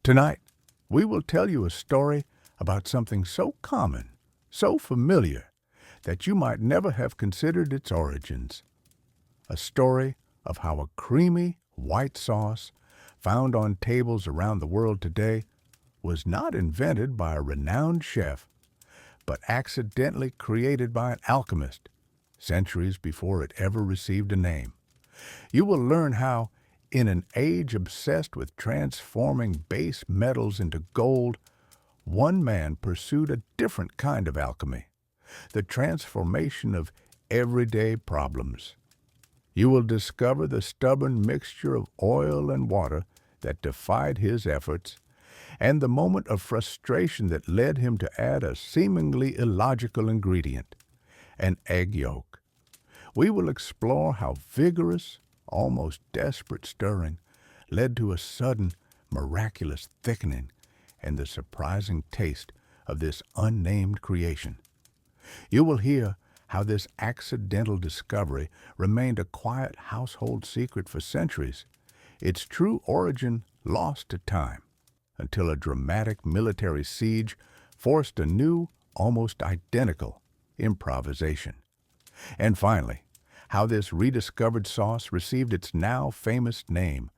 Tonight, we will tell you a story about something so common, so familiar, that you might never have considered its origins. A story of how a creamy white sauce found on tables around the world today was not invented by a renowned chef, but accidentally created by an alchemist centuries before it ever received a name. You will learn how, in an age obsessed with transforming base metals into gold, one man pursued a different kind of alchemy, the transformation of everyday problems. You will discover the stubborn mixture of oil and water that defied his efforts, and the moment of frustration that led him to add a seemingly illogical ingredient, an egg yolk. We will explore how vigorous, almost desperate stirring led to a sudden, miraculous thickening and the surprising taste of this unnamed creation. You will hear how this accidental discovery remained a quiet household secret for centuries, its true origin lost to time, until a dramatic military siege forced a new, almost identical improvisation. And finally, how this rediscovered sauce received its now famous name,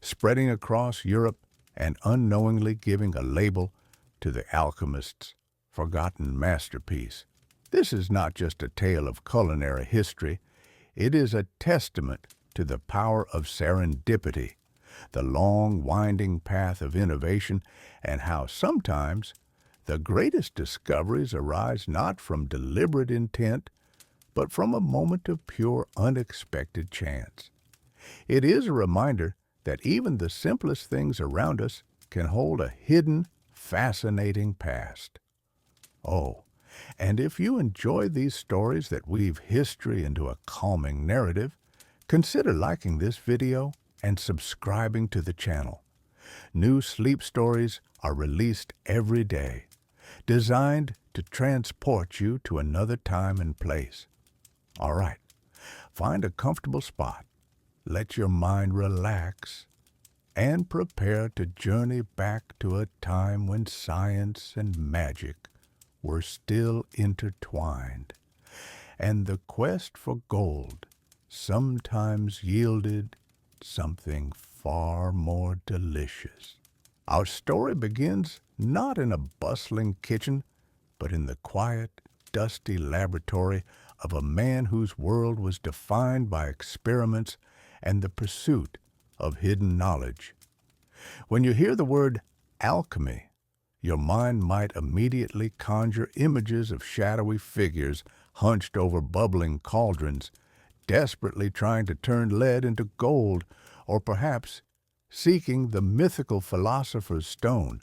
spreading across Europe and unknowingly giving a label to the alchemist's forgotten masterpiece. This is not just a tale of culinary history, it is a testament to the power of serendipity, the long, winding path of innovation, and how sometimes the greatest discoveries arise not from deliberate intent, but from a moment of pure, unexpected chance. It is a reminder that even the simplest things around us can hold a hidden, fascinating past. Oh, and if you enjoy these stories that weave history into a calming narrative, consider liking this video and subscribing to the channel. New sleep stories are released every day, designed to transport you to another time and place. All right, find a comfortable spot, let your mind relax, and prepare to journey back to a time when science and magic were still intertwined, and the quest for gold sometimes yielded something far more delicious. Our story begins not in a bustling kitchen, but in the quiet, dusty laboratory of a man whose world was defined by experiments and the pursuit of hidden knowledge. When you hear the word alchemy, your mind might immediately conjure images of shadowy figures hunched over bubbling cauldrons, desperately trying to turn lead into gold, or perhaps seeking the mythical philosopher's stone,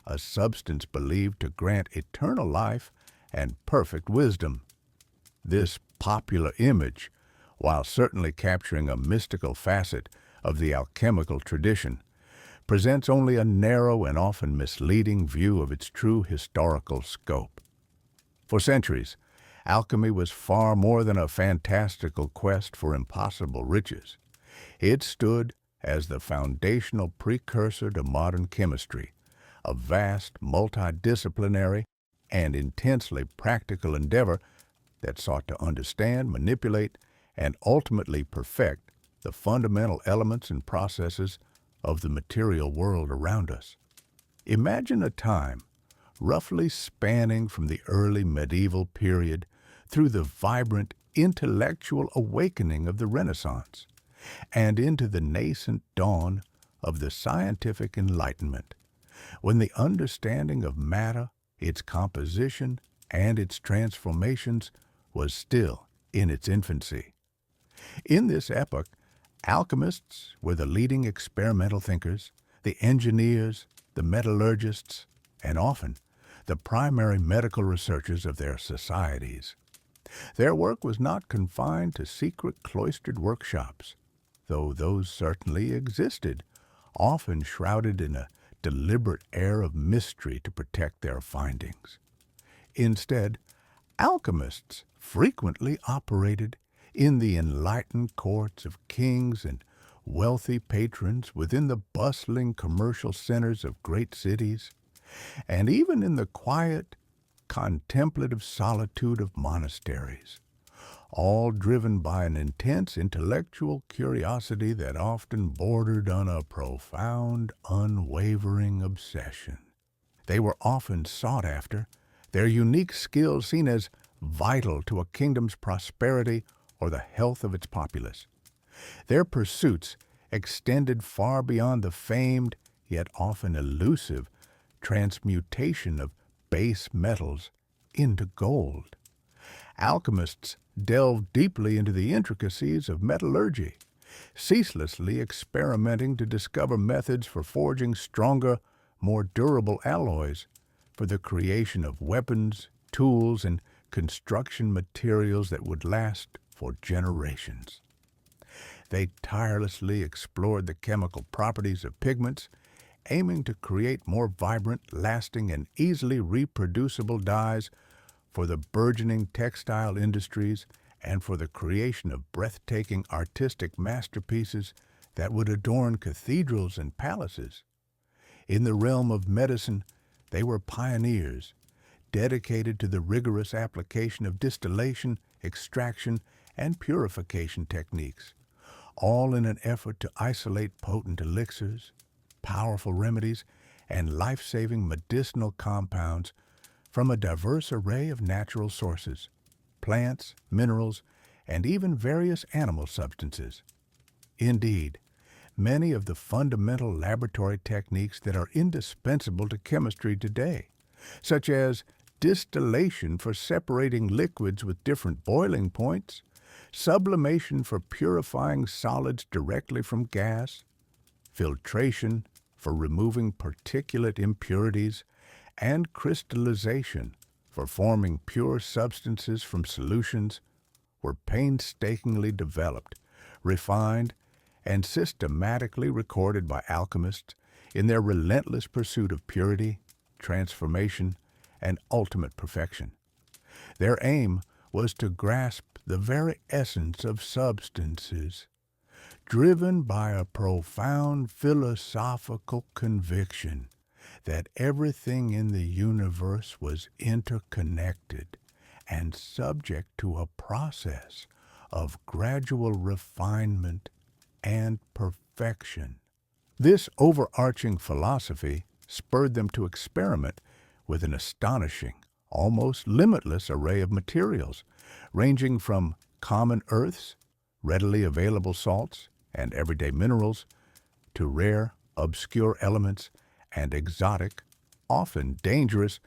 a substance believed to grant eternal life and perfect wisdom. This popular image, while certainly capturing a mystical facet of the alchemical tradition, presents only a narrow and often misleading view of its true historical scope. For centuries, alchemy was far more than a fantastical quest for impossible riches. It stood as the foundational precursor to modern chemistry, a vast, multidisciplinary, and intensely practical endeavor that sought to understand, manipulate, and ultimately perfect the fundamental elements and processes of the material world around us. Imagine a time roughly spanning from the early medieval period through the vibrant intellectual awakening of the Renaissance and into the nascent dawn of the scientific Enlightenment, when the understanding of matter, its composition, and its transformations was still in its infancy. In this epoch, alchemists were the leading experimental thinkers, the engineers, the metallurgists, and often the primary medical researchers of their societies. Their work was not confined to secret cloistered workshops, though those certainly existed, often shrouded in a deliberate air of mystery to protect their findings. Instead, alchemists frequently operated in the enlightened courts of kings and wealthy patrons within the bustling commercial centers of great cities, and even in the quiet, contemplative solitude of monasteries, all driven by an intense intellectual curiosity that often bordered on a profound, unwavering obsession. They were often sought after, their unique skills seen as vital to a kingdom's prosperity or the health of its populace. Their pursuits extended far beyond the famed, yet often elusive, transmutation of base metals into gold. Alchemists delved deeply into the intricacies of metallurgy, ceaselessly experimenting to discover methods for forging stronger, more durable alloys, for the creation of weapons, tools, and construction materials that would last for generations. They tirelessly explored the chemical properties of pigments, aiming to create more vibrant, lasting, and easily reproducible dyes for the burgeoning textile industries and for the creation of breathtaking artistic masterpieces that would adorn cathedrals and palaces. In the realm of medicine, they were pioneers, dedicated to the rigorous application of distillation, extraction, and purification techniques, all in an effort to isolate potent elixirs, powerful remedies, and life-saving medicinal compounds from a diverse array of natural sources, plants, minerals, and even various animal substances. Indeed, many of the fundamental laboratory techniques that are indispensable to chemistry today, such as distillation for separating liquids with different boiling points, sublimation for purifying solids directly from gas, filtration for removing particulate impurities, and crystallization for forming pure substances from solutions, were painstakingly developed, refined, and systematically recorded by alchemists in their relentless pursuit of purity, transformation, and ultimate perfection. Their aim was to grasp the very essence of substances, driven by a profound philosophical conviction that everything in the universe was interconnected and subject to a process of gradual refinement and perfection. This overarching philosophy spurred them to experiment with an astonishing, almost limitless array of materials, ranging from common earths, readily available salts, and everyday minerals, to rare, obscure elements and exotic, often dangerous,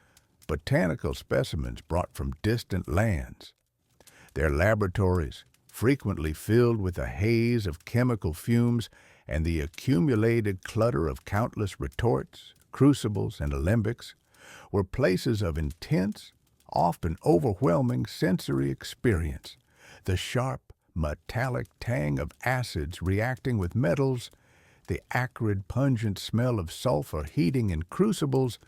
botanical specimens brought from distant lands. Their laboratories, frequently filled with a haze of chemical fumes and the accumulated clutter of countless retorts, crucibles, and alembics, were places of intense, often overwhelming sensory experience. The sharp, metallic tang of acids reacting with metals, the acrid, pungent smell of sulfur heating in crucibles,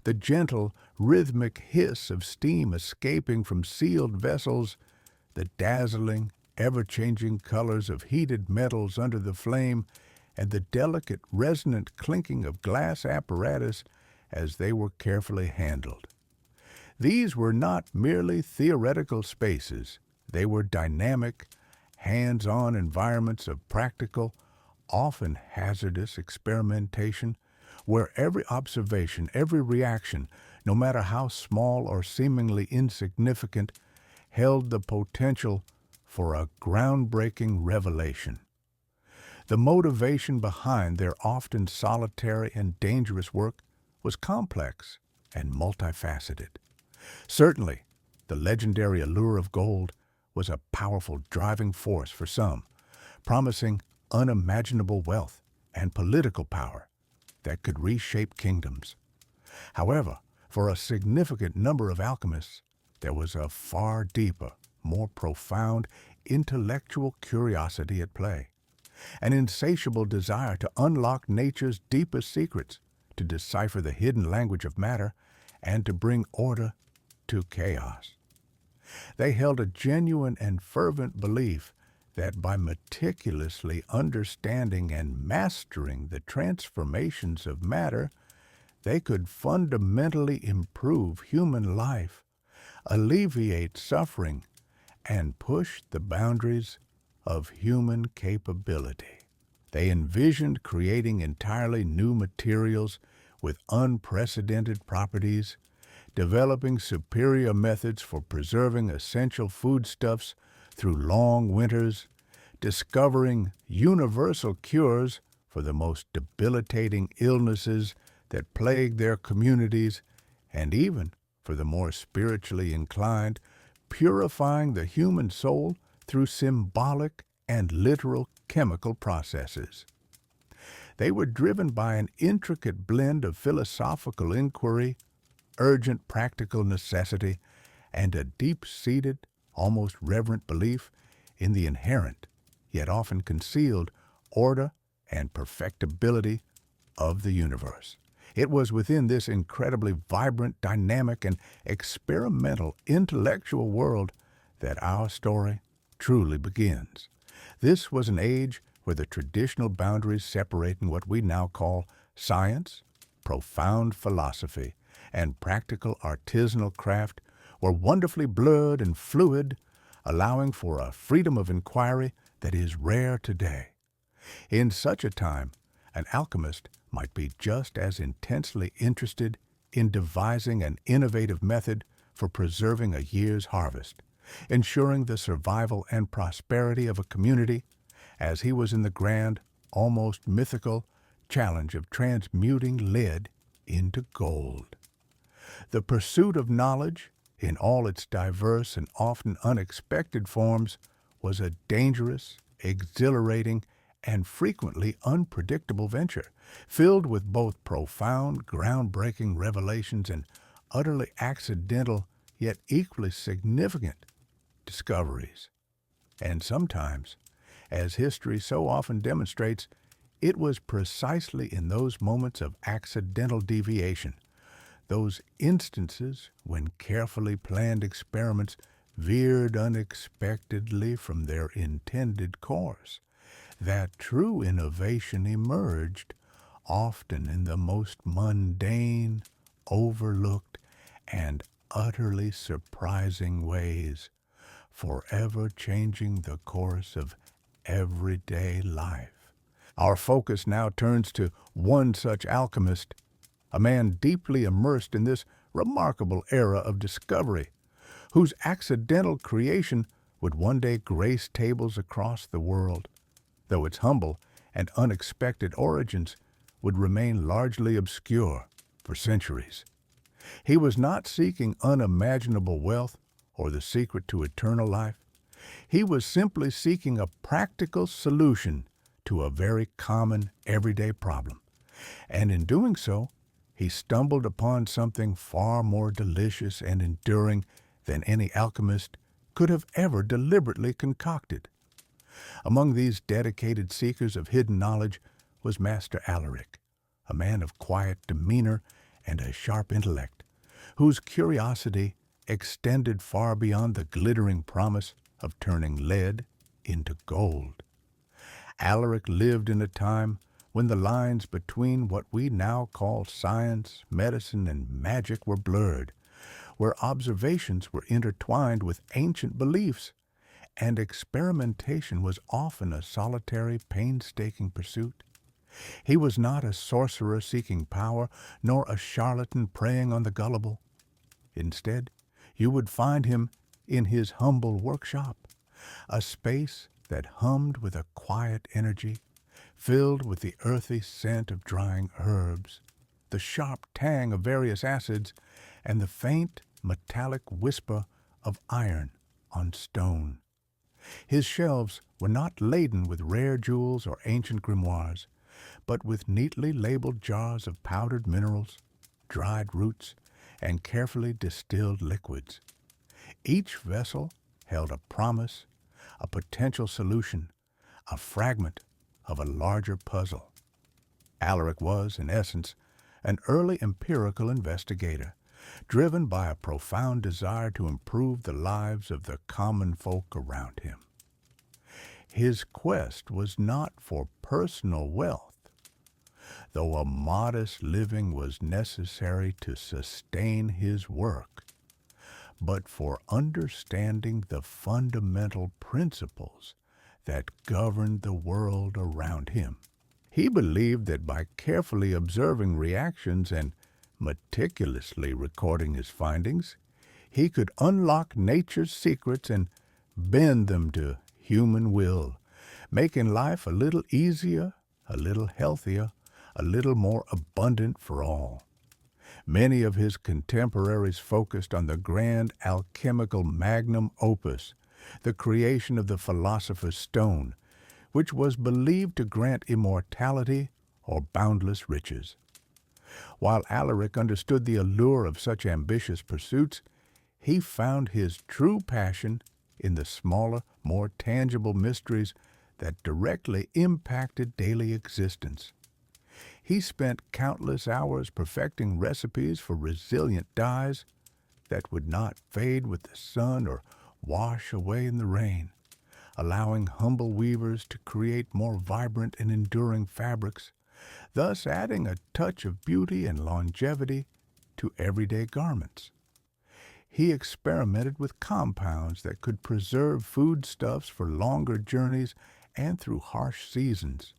the gentle, rhythmic hiss of steam escaping from sealed vessels, the dazzling, ever-changing colors of heated metals under the flame, and the delicate, resonant clinking of glass apparatus as they were carefully handled. These were not merely theoretical spaces. They were dynamic, hands-on environments of practical, often hazardous experimentation, where every observation, every reaction, no matter how small or seemingly insignificant, held the potential for a groundbreaking revelation. The motivation behind their often solitary and dangerous work was complex and multifaceted. Certainly, the legendary allure of gold was a powerful driving force for some, promising unimaginable wealth and political power that could reshape kingdoms. However, for a significant number of alchemists, there was a far deeper, more profound intellectual curiosity at play, an insatiable desire to unlock nature's deepest secrets, to decipher the hidden language of matter, and to bring order to chaos. They held a genuine and fervent belief that by meticulously understanding and mastering the transformations of matter, they could fundamentally improve human life, alleviate suffering, and push the boundaries of human capability. They envisioned creating entirely new materials with unprecedented properties, developing superior methods for preserving essential foodstuffs through long winters, discovering universal cures for the most debilitating illnesses that plague their communities, and even, for the more spiritually inclined, purifying the human soul through symbolic and literal chemical processes. They were driven by an intricate blend of philosophical inquiry, urgent practical necessity, and a deep-seated, almost reverent belief in the inherent, yet often concealed, order and perfectibility of the universe. It was within this incredibly vibrant, dynamic, and experimental intellectual world that our story truly begins. This was an age where the traditional boundaries separating what we now call science, profound philosophy, and practical artisanal craft were wonderfully blurred and fluid, allowing for a freedom of inquiry that is rare today. In such a time, an alchemist might be just as intensely interested in devising an innovative method for preserving a year's harvest, ensuring the survival and prosperity of a community, as he was in the grand, almost mythical challenge of transmuting lead into gold. The pursuit of knowledge, in all its diverse and often unexpected forms, was a dangerous, exhilarating, and frequently unpredictable venture, filled with both profound, groundbreaking revelations and utterly accidental, yet equally significant discoveries. And sometimes, as history so often demonstrates, it was precisely in those moments of accidental deviation, those instances when carefully planned experiments veered unexpectedly from their intended course, that true innovation emerged, often in the most mundane, overlooked, and utterly surprising ways, forever changing the course of everyday life. Our focus now turns to one such alchemist, a man deeply immersed in this remarkable era of discovery, whose accidental creation would one day grace tables across the world, though its humble and unexpected origins would remain largely obscure for centuries. He was not seeking unimaginable wealth or the secret to eternal life. He was simply seeking a practical solution to a very common, everyday problem. And in doing so, he stumbled upon something far more delicious and enduring than any alchemist could have ever deliberately concocted. Among these dedicated seekers of hidden knowledge was Master Alaric, a man of quiet demeanor and a sharp intellect, whose curiosity extended far beyond the glittering promise of turning lead into gold. Alaric lived in a time when the lines between what we now call science, medicine, and magic were blurred, where observations were intertwined with ancient beliefs, and experimentation was often a solitary, painstaking pursuit. He was not a sorcerer seeking power, nor a charlatan preying on the gullible. Instead, you would find him in his humble workshop, a space that hummed with a quiet energy, filled with the earthy scent of drying herbs, the sharp tang of various acids, and the faint metallic whisper of iron on stone. His shelves were not laden with rare jewels or ancient grimoires, but with neatly labeled jars of powdered minerals, dried roots, and carefully distilled liquids. Each vessel held a promise, a potential solution, a fragment of a larger puzzle. Alaric was, in essence, an early empirical investigator, driven by a profound desire to improve the lives of the common folk around him. His quest was not for personal wealth, though a modest living was necessary to sustain his work, but for understanding the fundamental principles that governed the world around him. He believed that by carefully observing reactions and meticulously recording his findings, he could unlock nature's secrets and bend them to human will, making life a little easier, a little healthier, a little more abundant for all. Many of his contemporaries focused on the grand alchemical magnum opus, the creation of the philosopher's stone, which was believed to grant immortality or boundless riches. While Alaric understood the allure of such ambitious pursuits, he found his true passion in the smaller, more tangible mysteries that directly impacted daily existence. He spent countless hours perfecting recipes for resilient dyes that would not fade with the sun or wash away in the rain, allowing humble weavers to create more vibrant and enduring fabrics, thus adding a touch of beauty and longevity to everyday garments. He experimented with compounds that could preserve foodstuffs for longer journeys and through harsh seasons,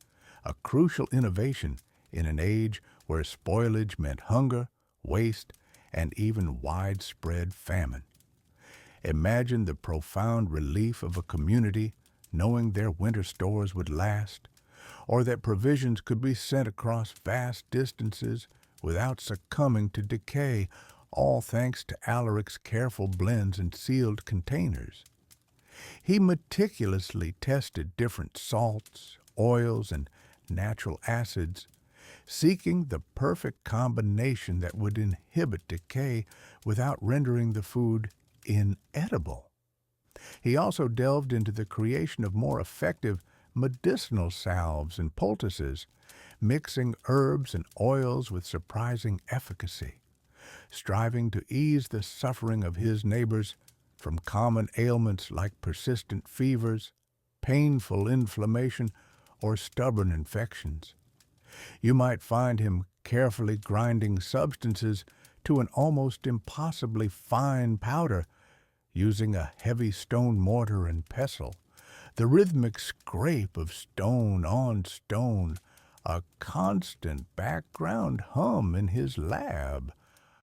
a crucial innovation in an age where spoilage meant hunger, waste, and even widespread famine. Imagine the profound relief of a community knowing their winter stores would last, or that provisions could be sent across vast distances without succumbing to decay, all thanks to Alaric's careful blends and sealed containers. He meticulously tested different salts, oils, and natural acids, seeking the perfect combination that would inhibit decay without rendering the food inedible. He also delved into the creation of more effective medicinal salves and poultices, mixing herbs and oils with surprising efficacy, striving to ease the suffering of his neighbors from common ailments like persistent fevers, painful inflammation, or stubborn infections. You might find him carefully grinding substances to an almost impossibly fine powder, using a heavy stone mortar and pestle, the rhythmic scrape of stone on stone, a constant background hum in his lab.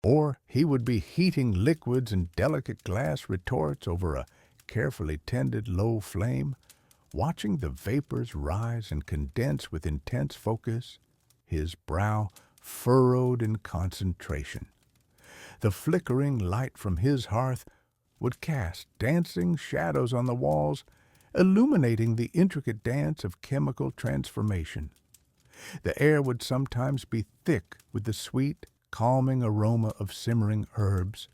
Or he would be heating liquids in delicate glass retorts over a carefully tended low flame, watching the vapors rise and condense with intense focus, his brow furrowed in concentration. The flickering light from his hearth would cast dancing shadows on the walls, illuminating the intricate dance of chemical transformation. The air would sometimes be thick with the sweet, calming aroma of simmering herbs,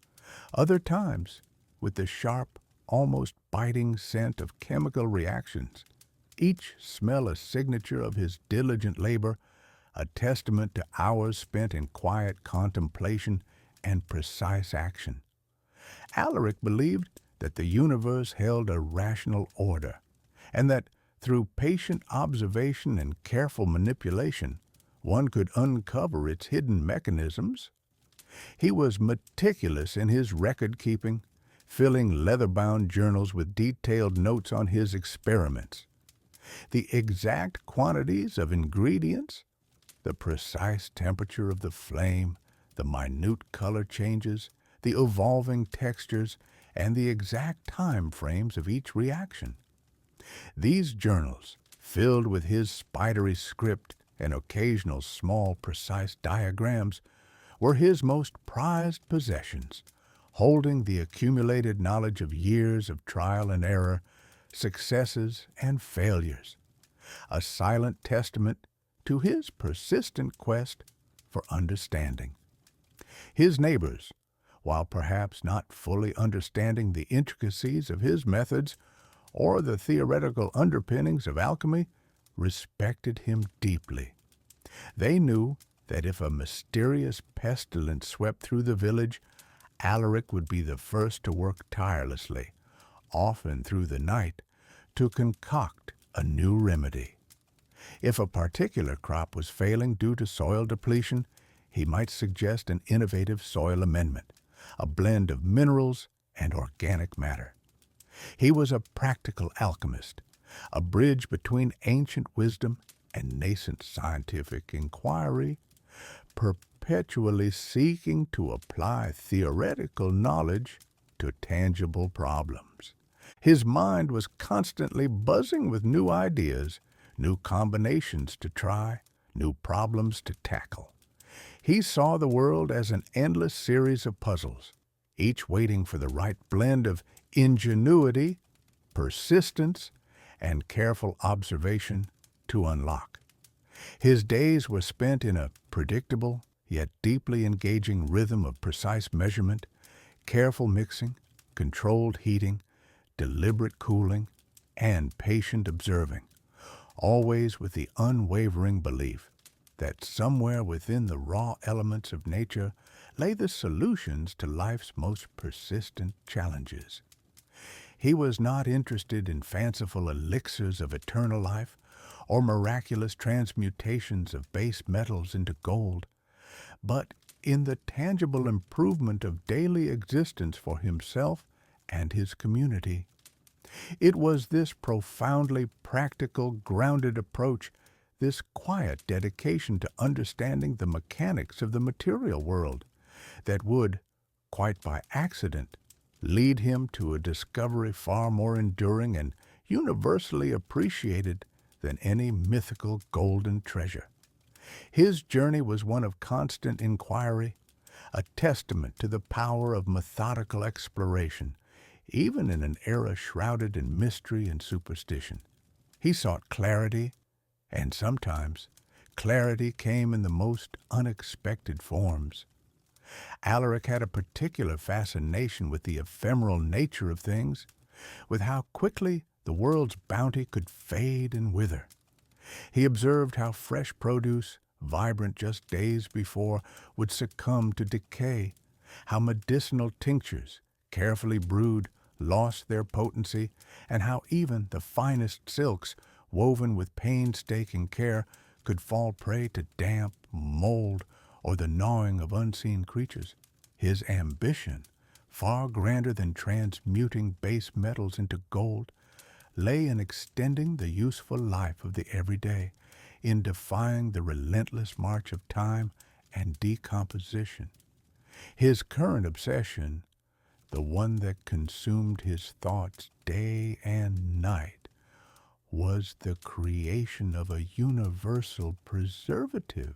other times with the sharp, almost biting scent of chemical reactions, each smell a signature of his diligent labor, a testament to hours spent in quiet contemplation and precise action. Alaric believed that the universe held a rational order, and that through patient observation and careful manipulation, one could uncover its hidden mechanisms. He was meticulous in his record-keeping, filling leather-bound journals with detailed notes on his experiments. The exact quantities of ingredients, the precise temperature of the flame, the minute color changes, the evolving textures, and the exact time frames of each reaction. These journals, filled with his spidery script and occasional small, precise diagrams, were his most prized possessions, holding the accumulated knowledge of years of trial and error, successes and failures, a silent testament to his persistent quest for understanding. His neighbors, while perhaps not fully understanding the intricacies of his methods or the theoretical underpinnings of alchemy, respected him deeply. They knew that if a mysterious pestilence swept through the village, Alaric would be the first to work tirelessly, often through the night, to concoct a new remedy. If a particular crop was failing due to soil depletion, he might suggest an innovative soil amendment, a blend of minerals and organic matter. He was a practical alchemist, a bridge between ancient wisdom and nascent scientific inquiry, perpetually seeking to apply theoretical knowledge to tangible problems. His mind was constantly buzzing with new ideas, new combinations to try, new problems to tackle. He saw the world as an endless series of puzzles, each waiting for the right blend of ingenuity, persistence, and careful observation to unlock. His days were spent in a predictable yet deeply engaging rhythm of precise measurement, careful mixing, controlled heating, deliberate cooling, and patient observing, always with the unwavering belief that somewhere within the raw elements of nature lay the solutions to life's most persistent challenges. He was not interested in fanciful elixirs of eternal life or miraculous transmutations of base metals into gold, but in the tangible improvement of daily existence for himself and his community. It was this profoundly practical, grounded approach, this quiet dedication to understanding the mechanics of the material world, that would, quite by accident, lead him to a discovery far more enduring and universally appreciated than any mythical golden treasure. His journey was one of constant inquiry, a testament to the power of methodical exploration, even in an era shrouded in mystery and superstition. He sought clarity, and sometimes clarity came in the most unexpected forms. Alaric had a particular fascination with the ephemeral nature of things, with how quickly the world's bounty could fade and wither. He observed how fresh produce, vibrant just days before, would succumb to decay, how medicinal tinctures, carefully brewed, lost their potency, and how even the finest silks, woven with painstaking care, could fall prey to damp, mold, or the gnawing of unseen creatures. His ambition, far grander than transmuting base metals into gold, lay in extending the useful life of the everyday, in defying the relentless march of time and decomposition. His current obsession, the one that consumed his thoughts day and night, was the creation of a universal preservative.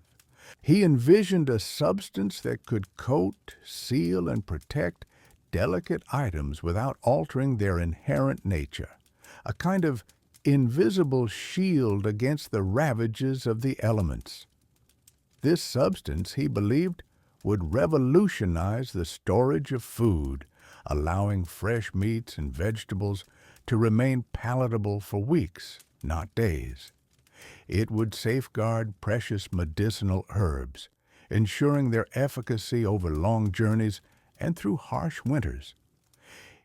He envisioned a substance that could coat, seal, and protect delicate items without altering their inherent nature, a kind of invisible shield against the ravages of the elements. This substance, he believed, would revolutionize the storage of food, allowing fresh meats and vegetables to remain palatable for weeks, not days. It would safeguard precious medicinal herbs, ensuring their efficacy over long journeys and through harsh winters.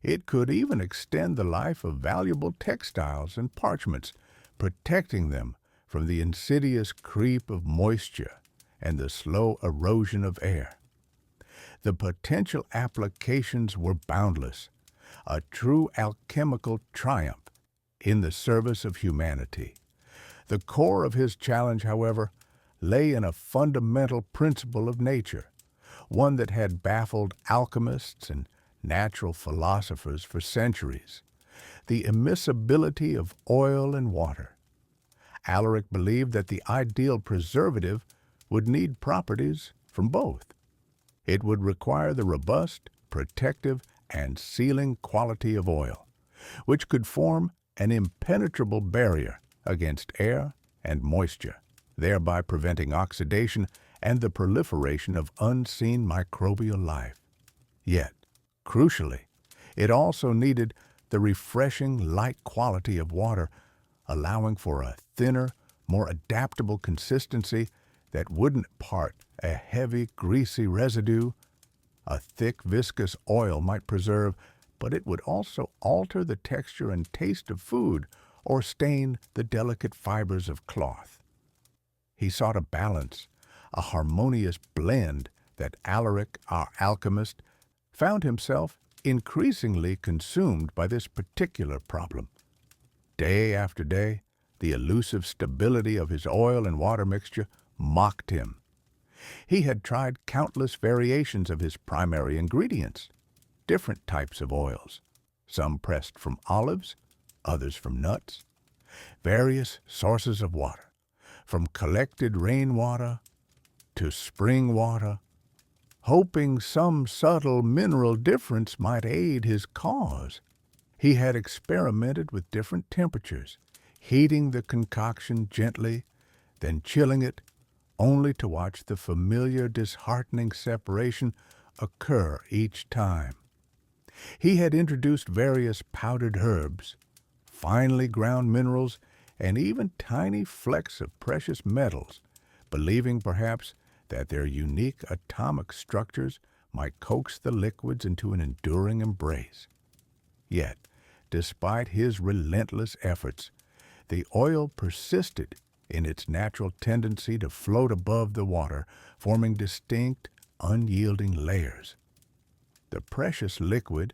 It could even extend the life of valuable textiles and parchments, protecting them from the insidious creep of moisture and the slow erosion of air. The potential applications were boundless, a true alchemical triumph in the service of humanity. The core of his challenge, however, lay in a fundamental principle of nature, one that had baffled alchemists and natural philosophers for centuries: the immiscibility of oil and water. Alaric believed that the ideal preservative would need properties from both. It would require the robust, protective, and sealing quality of oil, which could form an impenetrable barrier against air and moisture, thereby preventing oxidation and the proliferation of unseen microbial life. Yet, crucially, it also needed the refreshing, light quality of water, allowing for a thinner, more adaptable consistency that wouldn't part a heavy, greasy residue. A thick, viscous oil might preserve, but it would also alter the texture and taste of food, or stain the delicate fibers of cloth. He sought a balance, a harmonious blend that Alaric, our alchemist, found himself increasingly consumed by this particular problem. Day after day, the elusive stability of his oil and water mixture mocked him. He had tried countless variations of his primary ingredients, different types of oils, some pressed from olives, others from nuts, various sources of water, from collected rainwater to spring water, hoping some subtle mineral difference might aid his cause. He had experimented with different temperatures, heating the concoction gently, then chilling it, only to watch the familiar disheartening separation occur each time. He had introduced various powdered herbs, finely ground minerals, and even tiny flecks of precious metals, believing perhaps that their unique atomic structures might coax the liquids into an enduring embrace. Yet, despite his relentless efforts, the oil persisted in its natural tendency to float above the water, forming distinct, unyielding layers. The precious liquid,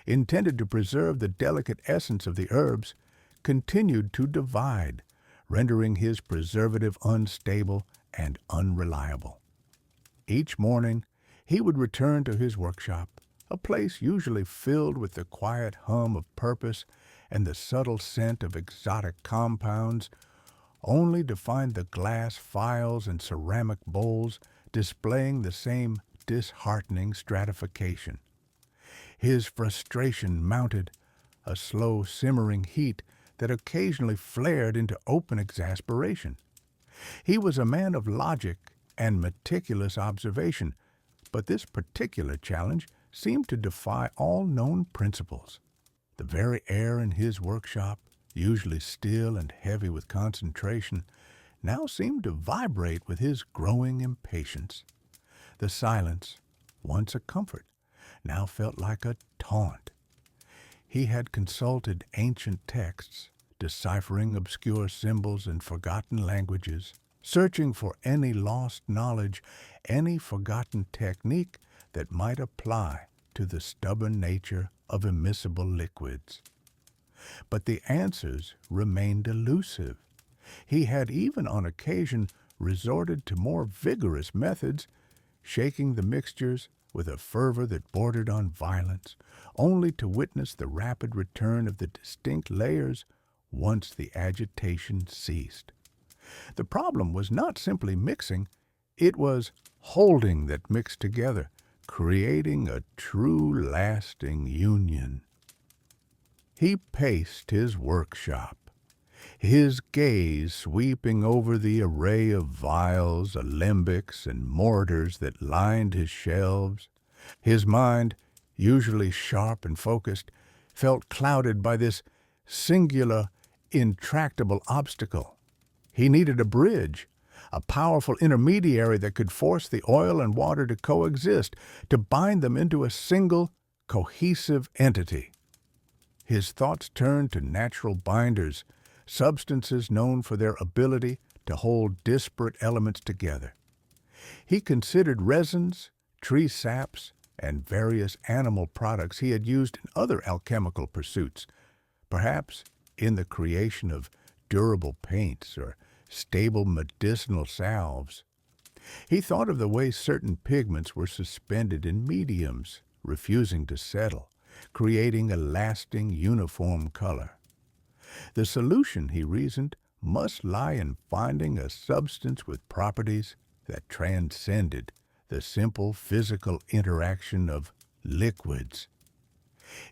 intended to preserve the delicate essence of the herbs, continued to divide, rendering his preservative unstable and unreliable. Each morning, he would return to his workshop, a place usually filled with the quiet hum of purpose and the subtle scent of exotic compounds, only to find the glass phials and ceramic bowls displaying the same disheartening stratification. His frustration mounted, a slow simmering heat that occasionally flared into open exasperation. He was a man of logic and meticulous observation, but this particular challenge seemed to defy all known principles. The very air in his workshop, usually still and heavy with concentration, now seemed to vibrate with his growing impatience. The silence, once a comfort, now felt like a taunt. He had consulted ancient texts, deciphering obscure symbols and forgotten languages, searching for any lost knowledge, any forgotten technique that might apply to the stubborn nature of immiscible liquids. But the answers remained elusive. He had even on occasion resorted to more vigorous methods, shaking the mixtures with a fervor that bordered on violence, only to witness the rapid return of the distinct layers once the agitation ceased. The problem was not simply mixing, it was holding that mixed together, creating a true lasting union. He paced his workshop, his gaze sweeping over the array of vials, alembics, and mortars that lined his shelves. His mind, usually sharp and focused, felt clouded by this singular, intractable obstacle. He needed a bridge, a powerful intermediary that could force the oil and water to coexist, to bind them into a single, cohesive entity. His thoughts turned to natural binders, substances known for their ability to hold disparate elements together. He considered resins, tree saps, and various animal products he had used in other alchemical pursuits, perhaps in the creation of durable paints or stable medicinal salves. He thought of the way certain pigments were suspended in mediums, refusing to settle, creating a lasting, uniform color. The solution, he reasoned, must lie in finding a substance with properties that transcended the simple physical interaction of liquids.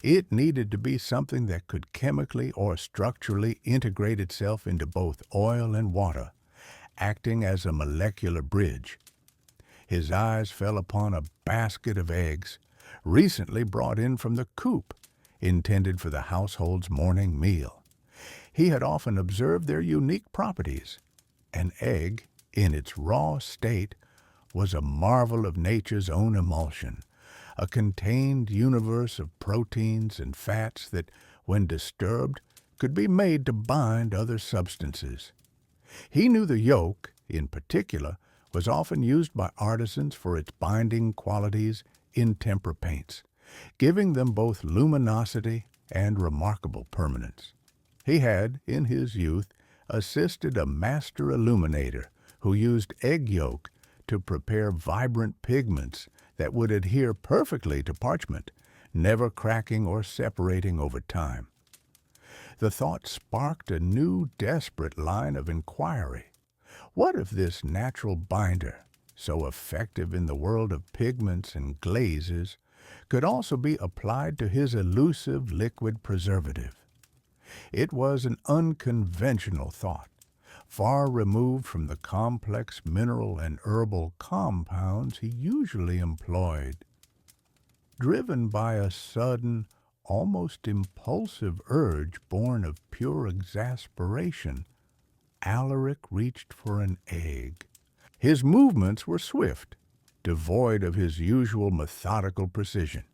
It needed to be something that could chemically or structurally integrate itself into both oil and water, acting as a molecular bridge. His eyes fell upon a basket of eggs, recently brought in from the coop, intended for the household's morning meal. He had often observed their unique properties. An egg, in its raw state, was a marvel of nature's own emulsion, a contained universe of proteins and fats that, when disturbed, could be made to bind other substances. He knew the yolk, in particular, was often used by artisans for its binding qualities in tempera paints, giving them both luminosity and remarkable permanence. He had, in his youth, assisted a master illuminator who used egg yolk to prepare vibrant pigments that would adhere perfectly to parchment, never cracking or separating over time. The thought sparked a new, desperate line of inquiry. What if this natural binder, so effective in the world of pigments and glazes, could also be applied to his elusive liquid preservative? It was an unconventional thought, far removed from the complex mineral and herbal compounds he usually employed. Driven by a sudden, almost impulsive urge born of pure exasperation, Alaric reached for an egg. His movements were swift, devoid of his usual methodical precision.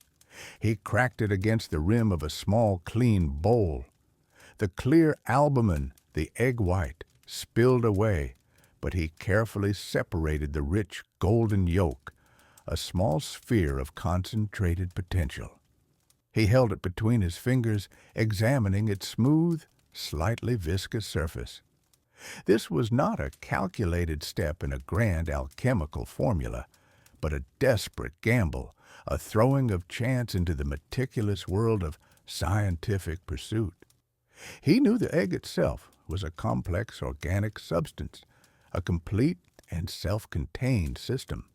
He cracked it against the rim of a small, clean bowl. The clear albumen, the egg white, spilled away, but he carefully separated the rich golden yolk, a small sphere of concentrated potential. He held it between his fingers, examining its smooth, slightly viscous surface. This was not a calculated step in a grand alchemical formula, but a desperate gamble, a throwing of chance into the meticulous world of scientific pursuit. He knew the egg itself was a complex organic substance, a complete and self-contained system.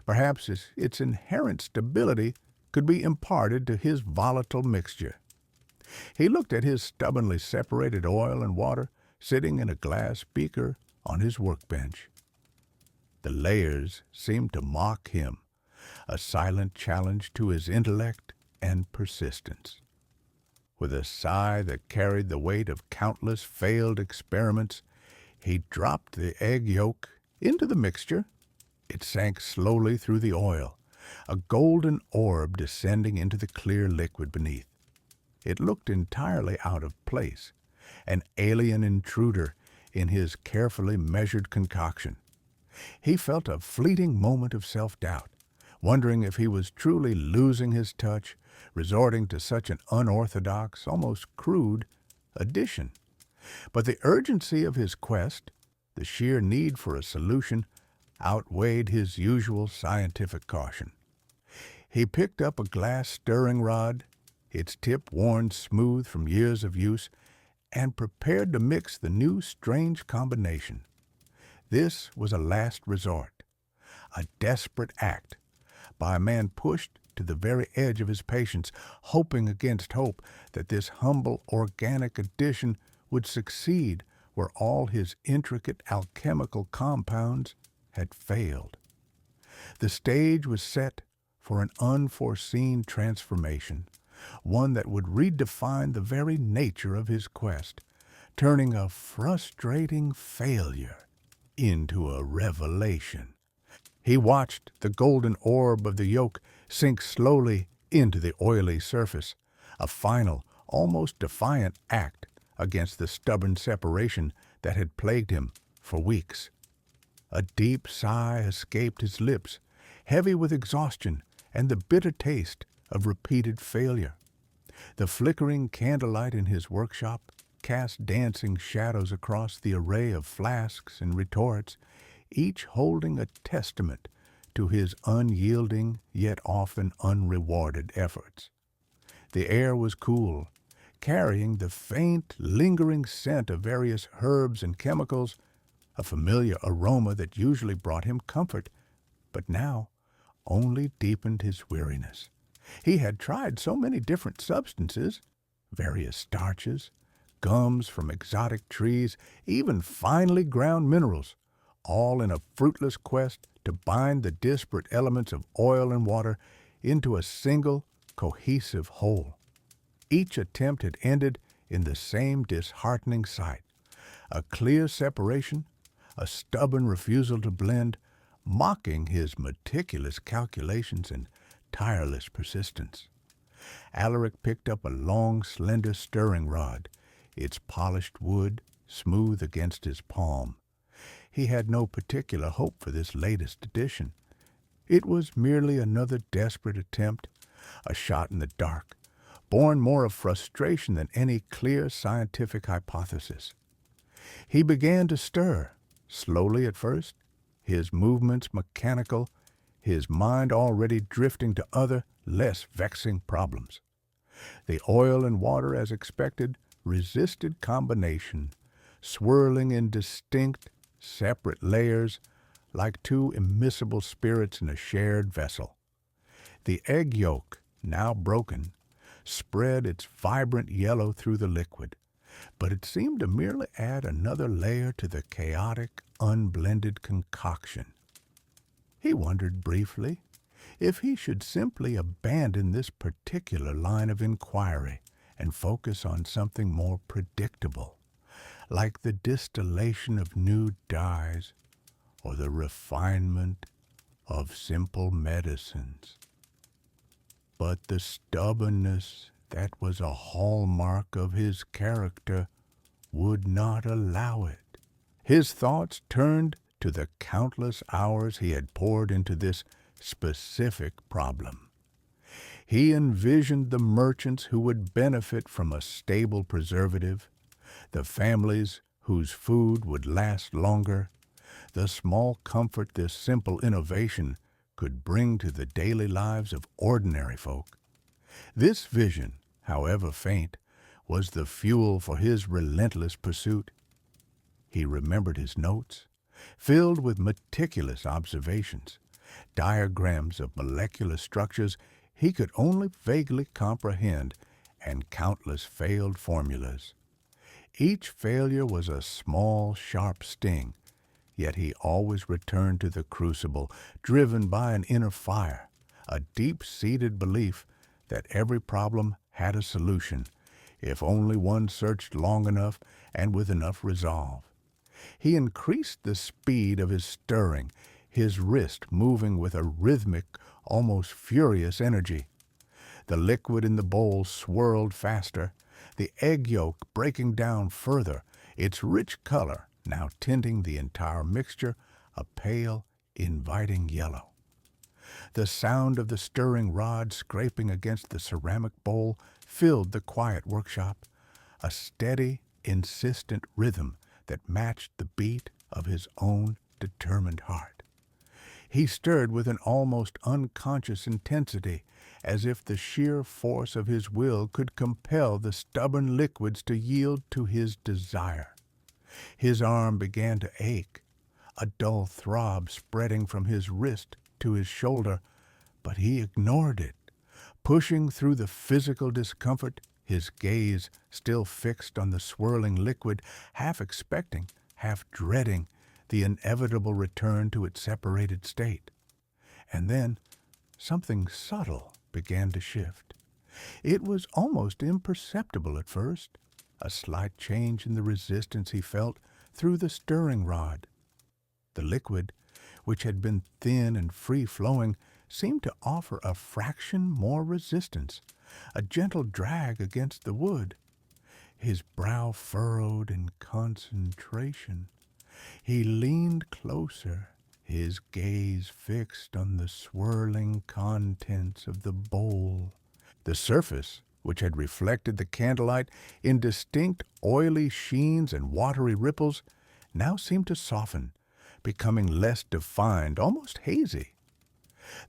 Perhaps its inherent stability could be imparted to his volatile mixture. He looked at his stubbornly separated oil and water sitting in a glass beaker on his workbench. The layers seemed to mock him, a silent challenge to his intellect and persistence. With a sigh that carried the weight of countless failed experiments, he dropped the egg yolk into the mixture. It sank slowly through the oil, a golden orb descending into the clear liquid beneath. It looked entirely out of place, an alien intruder in his carefully measured concoction. He felt a fleeting moment of self-doubt, wondering if he was truly losing his touch, resorting to such an unorthodox, almost crude, addition. But the urgency of his quest, the sheer need for a solution, outweighed his usual scientific caution. He picked up a glass stirring rod, its tip worn smooth from years of use, and prepared to mix the new strange combination. This was a last resort, a desperate act by a man pushed to the very edge of his patience, hoping against hope that this humble organic addition would succeed where all his intricate alchemical compounds had failed. The stage was set for an unforeseen transformation, one that would redefine the very nature of his quest, turning a frustrating failure into a revelation. He watched the golden orb of the yolk sink slowly into the oily surface, a final, almost defiant act against the stubborn separation that had plagued him for weeks. A deep sigh escaped his lips, heavy with exhaustion and the bitter taste of repeated failure. The flickering candlelight in his workshop cast dancing shadows across the array of flasks and retorts, each holding a testament to his unyielding yet often unrewarded efforts. The air was cool, carrying the faint, lingering scent of various herbs and chemicals, a familiar aroma that usually brought him comfort, but now only deepened his weariness. He had tried so many different substances, various starches, gums from exotic trees, even finely ground minerals, all in a fruitless quest to bind the disparate elements of oil and water into a single, cohesive whole. Each attempt had ended in the same disheartening sight: a clear separation, a stubborn refusal to blend, mocking his meticulous calculations and tireless persistence. Alaric picked up a long, slender stirring rod, its polished wood smooth against his palm. He had no particular hope for this latest edition. It was merely another desperate attempt, a shot in the dark, born more of frustration than any clear scientific hypothesis. He began to stir, slowly at first, his movements mechanical, his mind already drifting to other, less vexing problems. The oil and water, as expected, resisted combination, swirling in distinct, separate layers like two immiscible spirits in a shared vessel. The egg yolk, now broken, spread its vibrant yellow through the liquid, but it seemed to merely add another layer to the chaotic, unblended concoction. He wondered briefly if he should simply abandon this particular line of inquiry and focus on something more predictable, like the distillation of new dyes or the refinement of simple medicines. But the stubbornness that was a hallmark of his character would not allow it. His thoughts turned to the countless hours he had poured into this specific problem. He envisioned the merchants who would benefit from a stable preservative, the families whose food would last longer, the small comfort this simple innovation could bring to the daily lives of ordinary folk. This vision, however faint, was the fuel for his relentless pursuit. He remembered his notes, filled with meticulous observations, diagrams of molecular structures he could only vaguely comprehend, and countless failed formulas. Each failure was a small, sharp sting, yet he always returned to the crucible, driven by an inner fire, a deep-seated belief that every problem had a solution, if only one searched long enough and with enough resolve. He increased the speed of his stirring, his wrist moving with a rhythmic, almost furious energy. The liquid in the bowl swirled faster, the egg yolk breaking down further, its rich color now tinting the entire mixture a pale, inviting yellow. The sound of the stirring rod scraping against the ceramic bowl filled the quiet workshop, a steady, insistent rhythm that matched the beat of his own determined heart. He stirred with an almost unconscious intensity, as if the sheer force of his will could compel the stubborn liquids to yield to his desire. His arm began to ache, a dull throb spreading from his wrist to his shoulder, but he ignored it, pushing through the physical discomfort, his gaze still fixed on the swirling liquid, half expecting, half dreading the inevitable return to its separated state. And then something subtle began to shift. It was almost imperceptible at first, a slight change in the resistance he felt through the stirring rod. The liquid, which had been thin and free-flowing, seemed to offer a fraction more resistance, a gentle drag against the wood. His brow furrowed in concentration. He leaned closer, his gaze fixed on the swirling contents of the bowl. The surface, which had reflected the candlelight in distinct oily sheens and watery ripples, now seemed to soften, becoming less defined, almost hazy.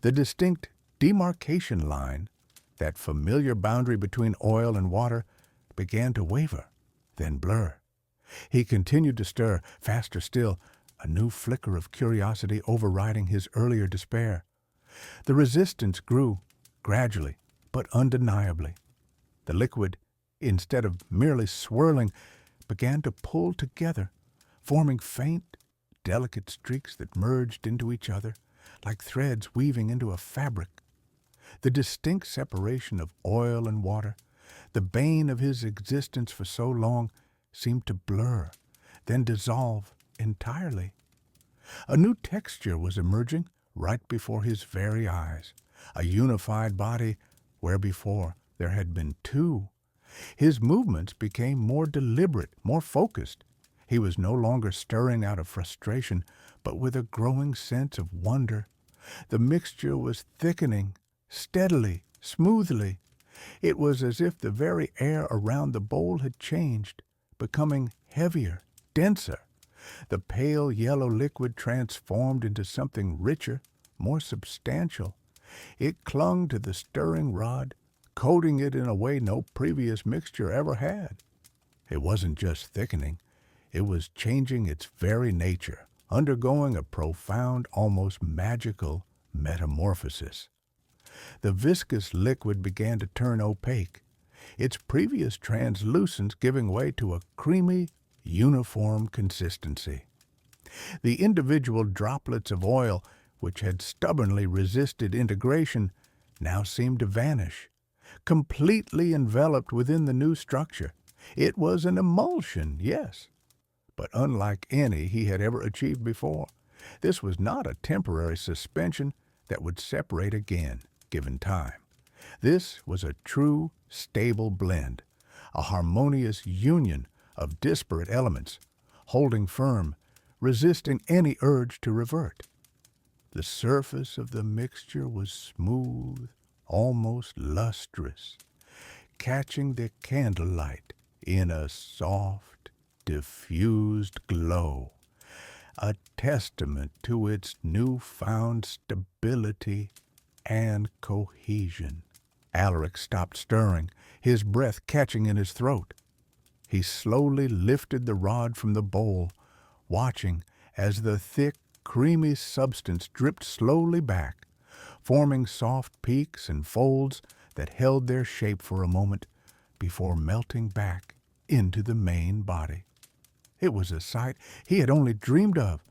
The distinct demarcation line, that familiar boundary between oil and water, began to waver, then blur. He continued to stir, faster still, a new flicker of curiosity overriding his earlier despair. The resistance grew, gradually, but undeniably. The liquid, instead of merely swirling, began to pull together, forming faint, delicate streaks that merged into each other, like threads weaving into a fabric. The distinct separation of oil and water, the bane of his existence for so long, seemed to blur, then dissolve entirely. A new texture was emerging right before his very eyes, a unified body where before there had been two, His movements became more deliberate, more focused. He was no longer stirring out of frustration, but with a growing sense of wonder. The mixture was thickening, steadily, smoothly. It was as if the very air around the bowl had changed, becoming heavier, denser. The pale yellow liquid transformed into something richer, more substantial. It clung to the stirring rod, coating it in a way no previous mixture ever had. It wasn't just thickening, it was changing its very nature, undergoing a profound, almost magical metamorphosis. The viscous liquid began to turn opaque, its previous translucence giving way to a creamy, uniform consistency. The individual droplets of oil, which had stubbornly resisted integration, now seemed to vanish, completely enveloped within the new structure. It was an emulsion, yes, but unlike any he had ever achieved before. This was not a temporary suspension that would separate again, given time. This was a true, stable blend, a harmonious union of disparate elements, holding firm, resisting any urge to revert. The surface of the mixture was smooth, almost lustrous, catching the candlelight in a soft, diffused glow, a testament to its newfound stability and cohesion. Alaric stopped stirring, his breath catching in his throat. He slowly lifted the rod from the bowl, watching as the thick, creamy substance dripped slowly back, forming soft peaks and folds that held their shape for a moment before melting back into the main body. It was a sight he had only dreamed of,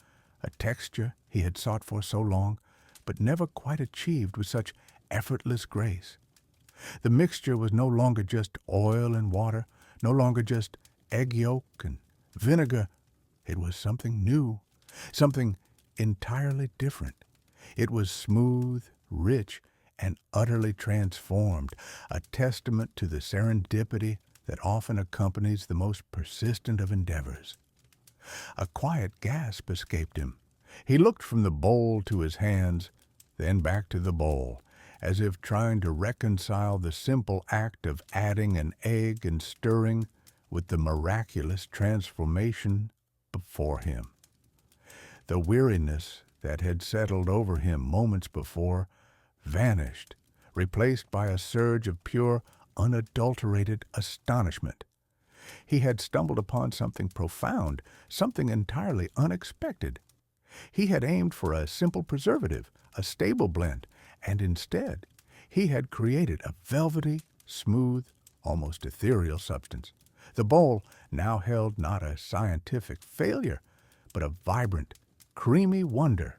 a texture he had sought for so long, but never quite achieved with such effortless grace. The mixture was no longer just oil and water, no longer just egg yolk and vinegar. It was something new, something entirely different. It was smooth, rich, and utterly transformed, a testament to the serendipity that often accompanies the most persistent of endeavors. A quiet gasp escaped him. He looked from the bowl to his hands, then back to the bowl, as if trying to reconcile the simple act of adding an egg and stirring with the miraculous transformation before him. The weariness that had settled over him moments before vanished, replaced by a surge of pure, unadulterated astonishment. He had stumbled upon something profound, something entirely unexpected. He had aimed for a simple preservative, a stable blend, and instead he had created a velvety, smooth, almost ethereal substance. The bowl now held not a scientific failure, but a vibrant, creamy wonder.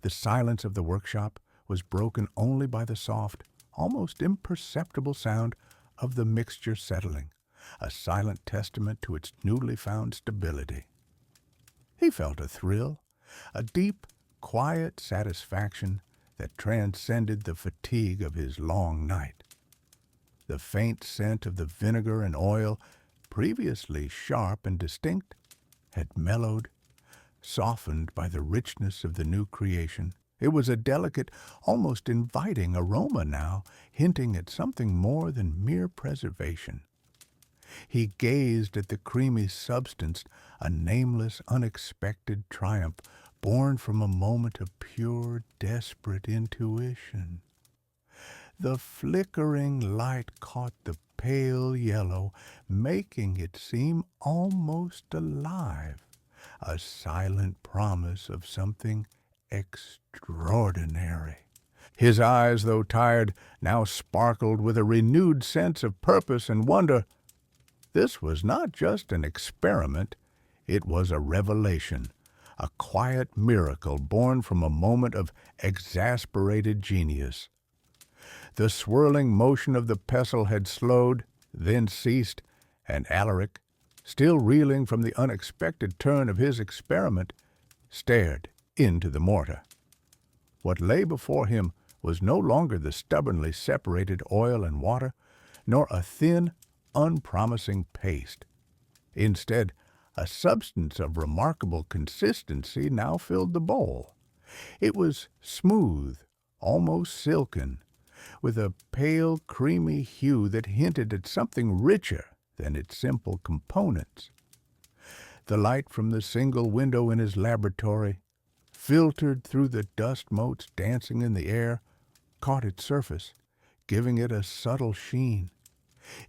The silence of the workshop was broken only by the soft, almost imperceptible sound of the mixture settling, a silent testament to its newly found stability. He felt a thrill, a deep, quiet satisfaction that transcended the fatigue of his long night. The faint scent of the vinegar and oil, previously sharp and distinct, had mellowed, softened by the richness of the new creation. It was a delicate, almost inviting aroma now, hinting at something more than mere preservation. He gazed at the creamy substance, a nameless, unexpected triumph, born from a moment of pure, desperate intuition. The flickering light caught the pale yellow, making it seem almost alive, a silent promise of something extraordinary. His eyes, though tired, now sparkled with a renewed sense of purpose and wonder. This was not just an experiment, it was a revelation, a quiet miracle born from a moment of exasperated genius. The swirling motion of the pestle had slowed, then ceased, and Alaric, still reeling from the unexpected turn of his experiment, stared into the mortar. What lay before him was no longer the stubbornly separated oil and water, nor a thin, unpromising paste. Instead, a substance of remarkable consistency now filled the bowl. It was smooth, almost silken, with a pale, creamy hue that hinted at something richer than its simple components. The light from the single window in his laboratory, filtered through the dust motes dancing in the air, caught its surface, giving it a subtle sheen.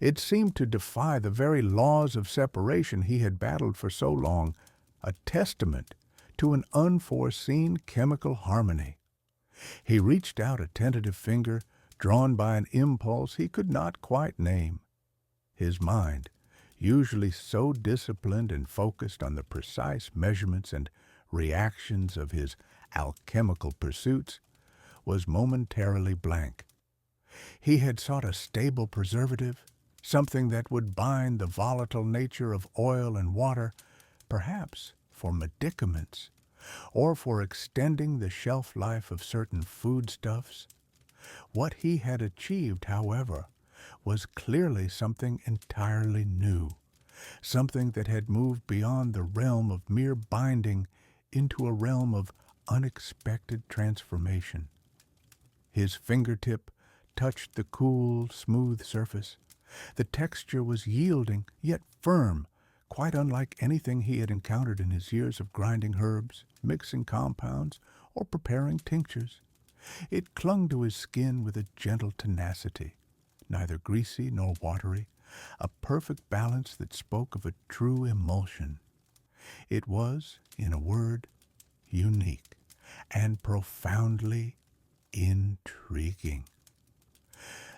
It seemed to defy the very laws of separation he had battled for so long, a testament to an unforeseen chemical harmony. He reached out a tentative finger, drawn by an impulse he could not quite name. His mind, usually so disciplined and focused on the precise measurements and reactions of his alchemical pursuits, was momentarily blank. He had sought a stable preservative, something that would bind the volatile nature of oil and water, perhaps for medicaments, or for extending the shelf life of certain foodstuffs. What he had achieved, however, was clearly something entirely new, something that had moved beyond the realm of mere binding into a realm of unexpected transformation. His fingertip touched the cool, smooth surface. The texture was yielding, yet firm, quite unlike anything he had encountered in his years of grinding herbs, mixing compounds, or preparing tinctures. It clung to his skin with a gentle tenacity, neither greasy nor watery, a perfect balance that spoke of a true emulsion. It was, in a word, unique and profoundly intriguing.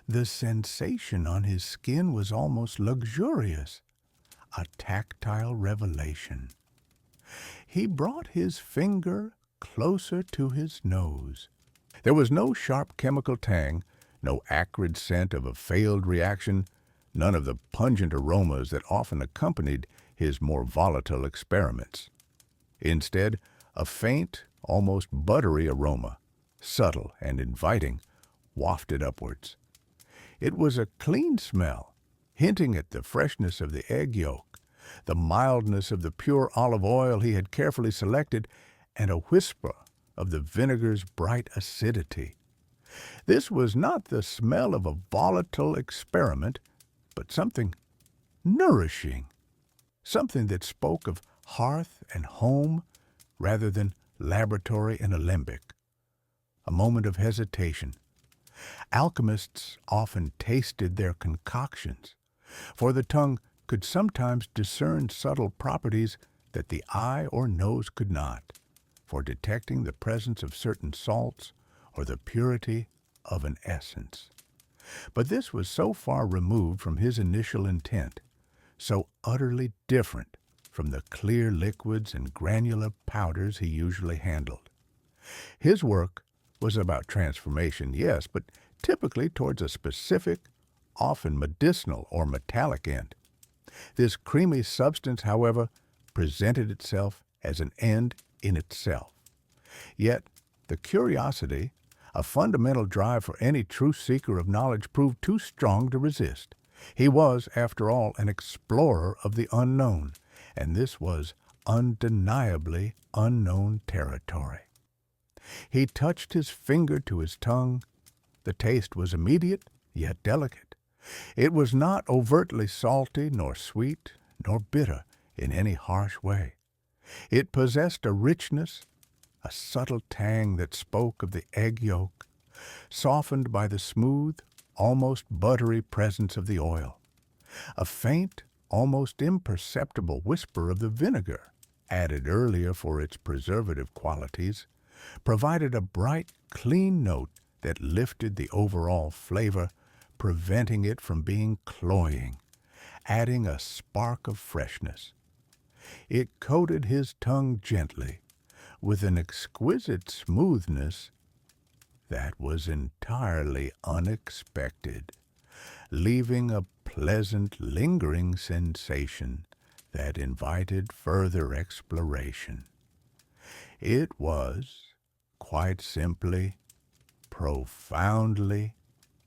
The sensation on his skin was almost luxurious, a tactile revelation. He brought his finger closer to his nose. There was no sharp chemical tang, no acrid scent of a failed reaction, none of the pungent aromas that often accompanied his more volatile experiments. Instead, a faint, almost buttery aroma, subtle and inviting, wafted upwards. It was a clean smell, hinting at the freshness of the egg yolk, the mildness of the pure olive oil he had carefully selected, and a whisper of the vinegar's bright acidity. This was not the smell of a volatile experiment, but something nourishing, something that spoke of hearth and home rather than laboratory and alembic. A moment of hesitation. Alchemists often tasted their concoctions, for the tongue could sometimes discern subtle properties that the eye or nose could not, for detecting the presence of certain salts or the purity of an essence. But this was so far removed from his initial intent, so utterly different from the clear liquids and granular powders he usually handled. His work was about transformation, yes, but typically towards a specific, often medicinal or metallic end. This creamy substance, however, presented itself as an end in itself. Yet the curiosity, a fundamental drive for any true seeker of knowledge, proved too strong to resist. He was, after all, an explorer of the unknown, and this was undeniably unknown territory. He touched his finger to his tongue. The taste was immediate, yet delicate. It was not overtly salty, nor sweet, nor bitter in any harsh way. It possessed a richness, a subtle tang that spoke of the egg yolk, softened by the smooth, almost buttery presence of the oil. A faint, almost imperceptible whisper of the vinegar, added earlier for its preservative qualities, provided a bright, clean note that lifted the overall flavor, preventing it from being cloying, adding a spark of freshness. It coated his tongue gently, with an exquisite smoothness that was entirely unexpected, leaving a pleasant, lingering sensation that invited further exploration. It was, quite simply, profoundly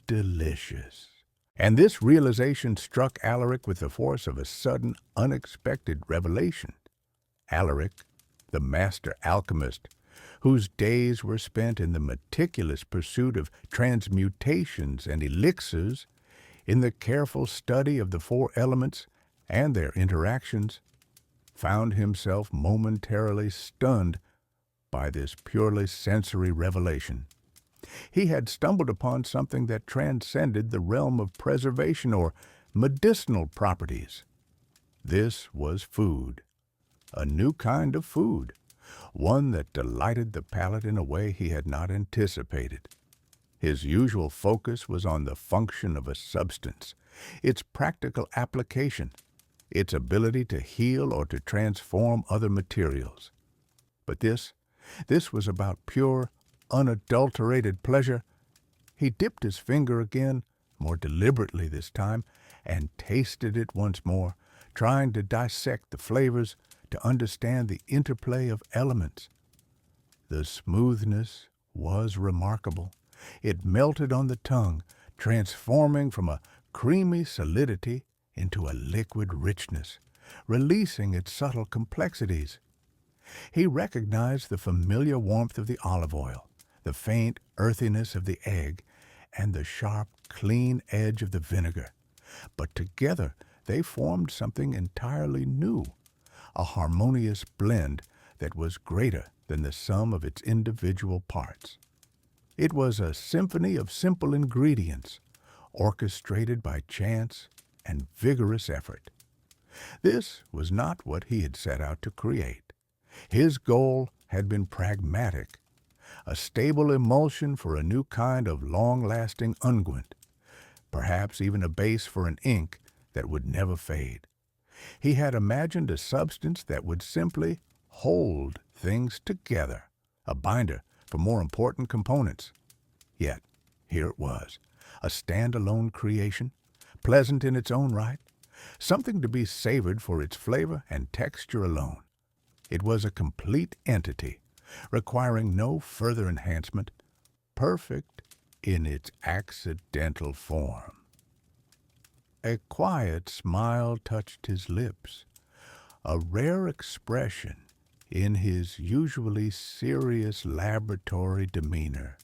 delicious. And this realization struck Alaric with the force of a sudden, unexpected revelation. Alaric, the master alchemist, whose days were spent in the meticulous pursuit of transmutations and elixirs, in the careful study of the four elements and their interactions, found himself momentarily stunned by this purely sensory revelation. He had stumbled upon something that transcended the realm of preservation or medicinal properties. This was food, a new kind of food, one that delighted the palate in a way he had not anticipated. His usual focus was on the function of a substance, its practical application, its ability to heal or to transform other materials. But this was about pure, unadulterated pleasure. He dipped his finger again, more deliberately this time, and tasted it once more, trying to dissect the flavors, to understand the interplay of elements. The smoothness was remarkable. It melted on the tongue, transforming from a creamy solidity into a liquid richness, releasing its subtle complexities. He recognized the familiar warmth of the olive oil, the faint earthiness of the egg, and the sharp, clean edge of the vinegar. But together they formed something entirely new, a harmonious blend that was greater than the sum of its individual parts. It was a symphony of simple ingredients, orchestrated by chance and vigorous effort. This was not what he had set out to create. His goal had been pragmatic, a stable emulsion for a new kind of long-lasting unguent, perhaps even a base for an ink that would never fade. He had imagined a substance that would simply hold things together, a binder for more important components. Yet, here it was, a stand-alone creation, pleasant in its own right, something to be savored for its flavor and texture alone. It was a complete entity, requiring no further enhancement, perfect in its accidental form. A quiet smile touched his lips, a rare expression in his usually serious laboratory demeanor.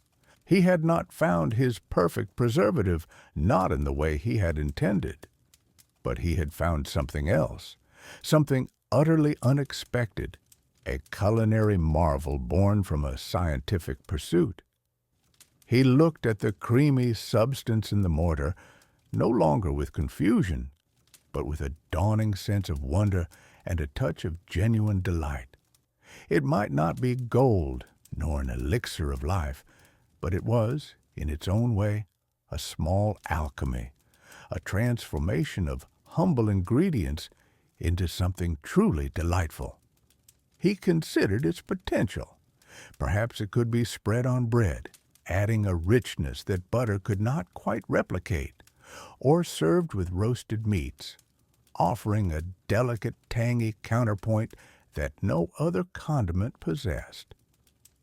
He had not found his perfect preservative, not in the way he had intended. But he had found something else, something utterly unexpected, a culinary marvel born from a scientific pursuit. He looked at the creamy substance in the mortar, no longer with confusion, but with a dawning sense of wonder and a touch of genuine delight. It might not be gold, nor an elixir of life, but it was, in its own way, a small alchemy, a transformation of humble ingredients into something truly delightful. He considered its potential. Perhaps it could be spread on bread, adding a richness that butter could not quite replicate, or served with roasted meats, offering a delicate, tangy counterpoint that no other condiment possessed.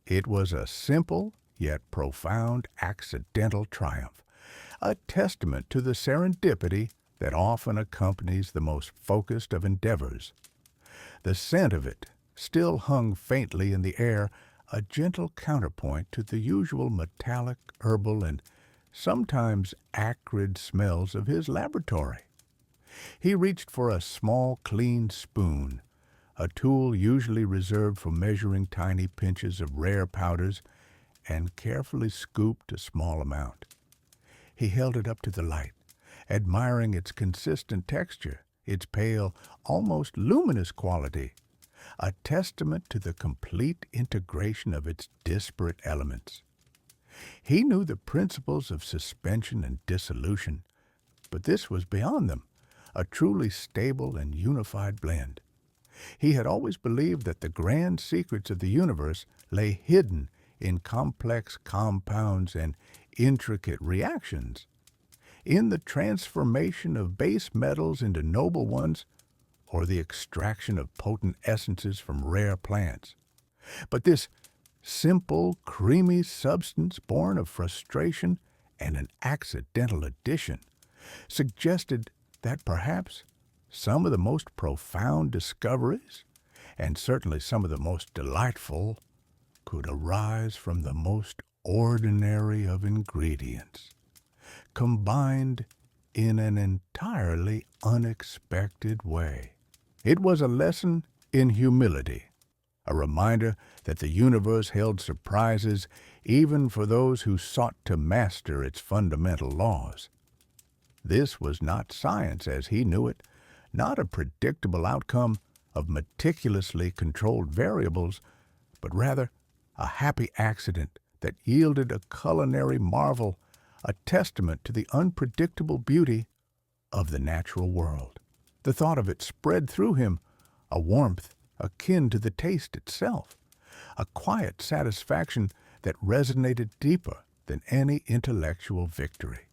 It was a simple yet profound accidental triumph, a testament to the serendipity that often accompanies the most focused of endeavors. The scent of it still hung faintly in the air, a gentle counterpoint to the usual metallic, herbal, and sometimes acrid smells of his laboratory. He reached for a small, clean spoon, a tool usually reserved for measuring tiny pinches of rare powders, and carefully scooped a small amount. He held it up to the light, admiring its consistent texture, its pale, almost luminous quality, a testament to the complete integration of its disparate elements. He knew the principles of suspension and dissolution, but this was beyond them, a truly stable and unified blend. He had always believed that the grand secrets of the universe lay hidden in complex compounds and intricate reactions, in the transformation of base metals into noble ones, or the extraction of potent essences from rare plants. But this simple, creamy substance born of frustration and an accidental addition suggested that perhaps some of the most profound discoveries, and certainly some of the most delightful, could arise from the most ordinary of ingredients, combined in an entirely unexpected way. It was a lesson in humility, a reminder that the universe held surprises even for those who sought to master its fundamental laws. This was not science as he knew it, not a predictable outcome of meticulously controlled variables, but rather a happy accident that yielded a culinary marvel, a testament to the unpredictable beauty of the natural world. The thought of it spread through him a warmth akin to the taste itself, a quiet satisfaction that resonated deeper than any intellectual victory.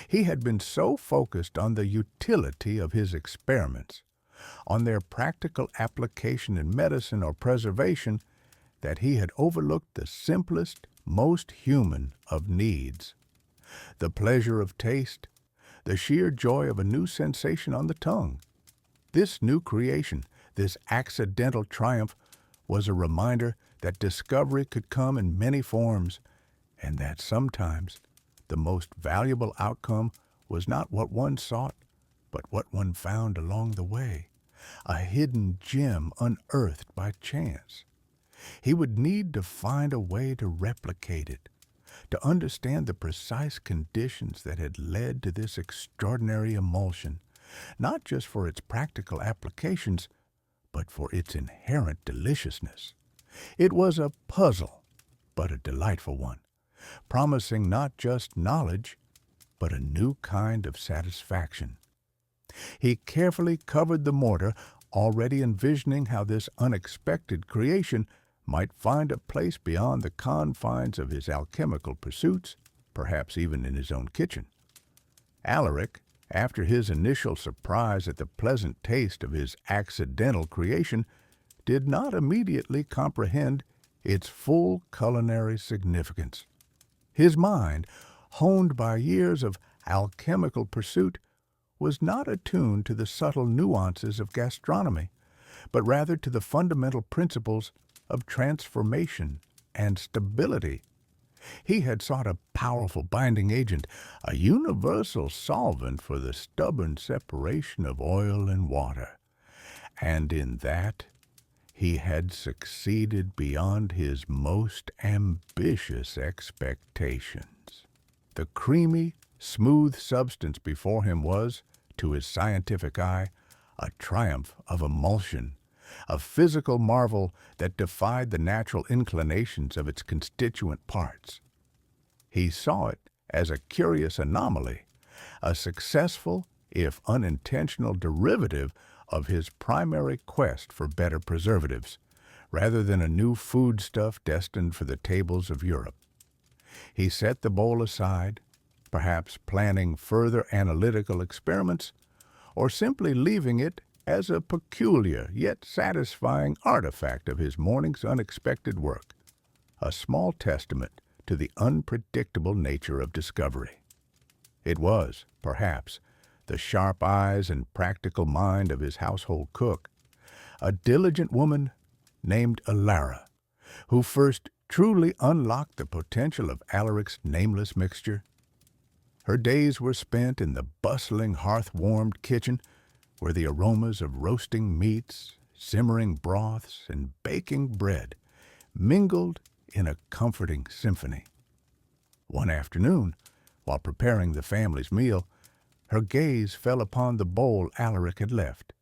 He had been so focused on the utility of his experiments, on their practical application in medicine or preservation, that he had overlooked the simplest, most human of needs. The pleasure of taste, the sheer joy of a new sensation on the tongue. This new creation, this accidental triumph, was a reminder that discovery could come in many forms, and that sometimes the most valuable outcome was not what one sought, but what one found along the way, a hidden gem unearthed by chance. He would need to find a way to replicate it, to understand the precise conditions that had led to this extraordinary emulsion, not just for its practical applications, but for its inherent deliciousness. It was a puzzle, but a delightful one, promising not just knowledge, but a new kind of satisfaction. He carefully covered the mortar, already envisioning how this unexpected creation might find a place beyond the confines of his alchemical pursuits, perhaps even in his own kitchen. Alaric, after his initial surprise at the pleasant taste of his accidental creation, did not immediately comprehend its full culinary significance. His mind, honed by years of alchemical pursuit, was not attuned to the subtle nuances of gastronomy, but rather to the fundamental principles of transformation and stability. He had sought a powerful binding agent, a universal solvent for the stubborn separation of oil and water, and in that he had succeeded beyond his most ambitious expectations. The creamy, smooth substance before him was, to his scientific eye, a triumph of emulsion, a physical marvel that defied the natural inclinations of its constituent parts. He saw it as a curious anomaly, a successful, if unintentional, derivative of his primary quest for better preservatives, rather than a new foodstuff destined for the tables of Europe. He set the bowl aside, perhaps planning further analytical experiments, or simply leaving it as a peculiar yet satisfying artifact of his morning's unexpected work, a small testament to the unpredictable nature of discovery. It was, perhaps, the sharp eyes and practical mind of his household cook, a diligent woman named Alara, who first truly unlocked the potential of Alaric's nameless mixture. Her days were spent in the bustling hearth-warmed kitchen, where the aromas of roasting meats, simmering broths, and baking bread mingled in a comforting symphony. One afternoon, while preparing the family's meal, her gaze fell upon the bowl Alaric had left.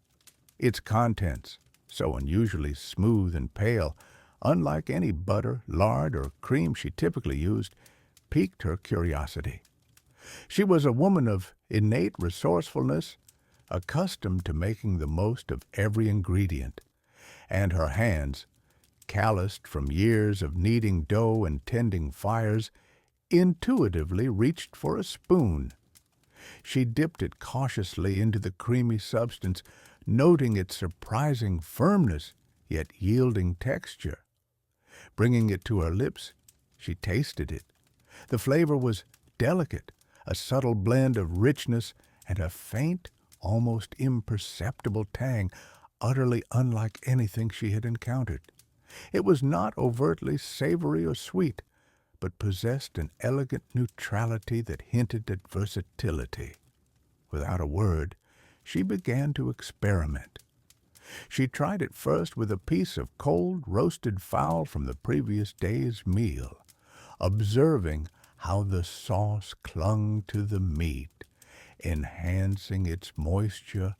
Its contents, so unusually smooth and pale, unlike any butter, lard, or cream she typically used, piqued her curiosity. She was a woman of innate resourcefulness, accustomed to making the most of every ingredient, and her hands, calloused from years of kneading dough and tending fires, intuitively reached for a spoon. She dipped it cautiously into the creamy substance, noting its surprising firmness, yet yielding texture. Bringing it to her lips, she tasted it. The flavor was delicate, a subtle blend of richness and a faint, almost imperceptible tang utterly unlike anything she had encountered. It was not overtly savory or sweet, but possessed an elegant neutrality that hinted at versatility. Without a word, she began to experiment. She tried it first with a piece of cold roasted fowl from the previous day's meal, observing how the sauce clung to the meat, enhancing its moisture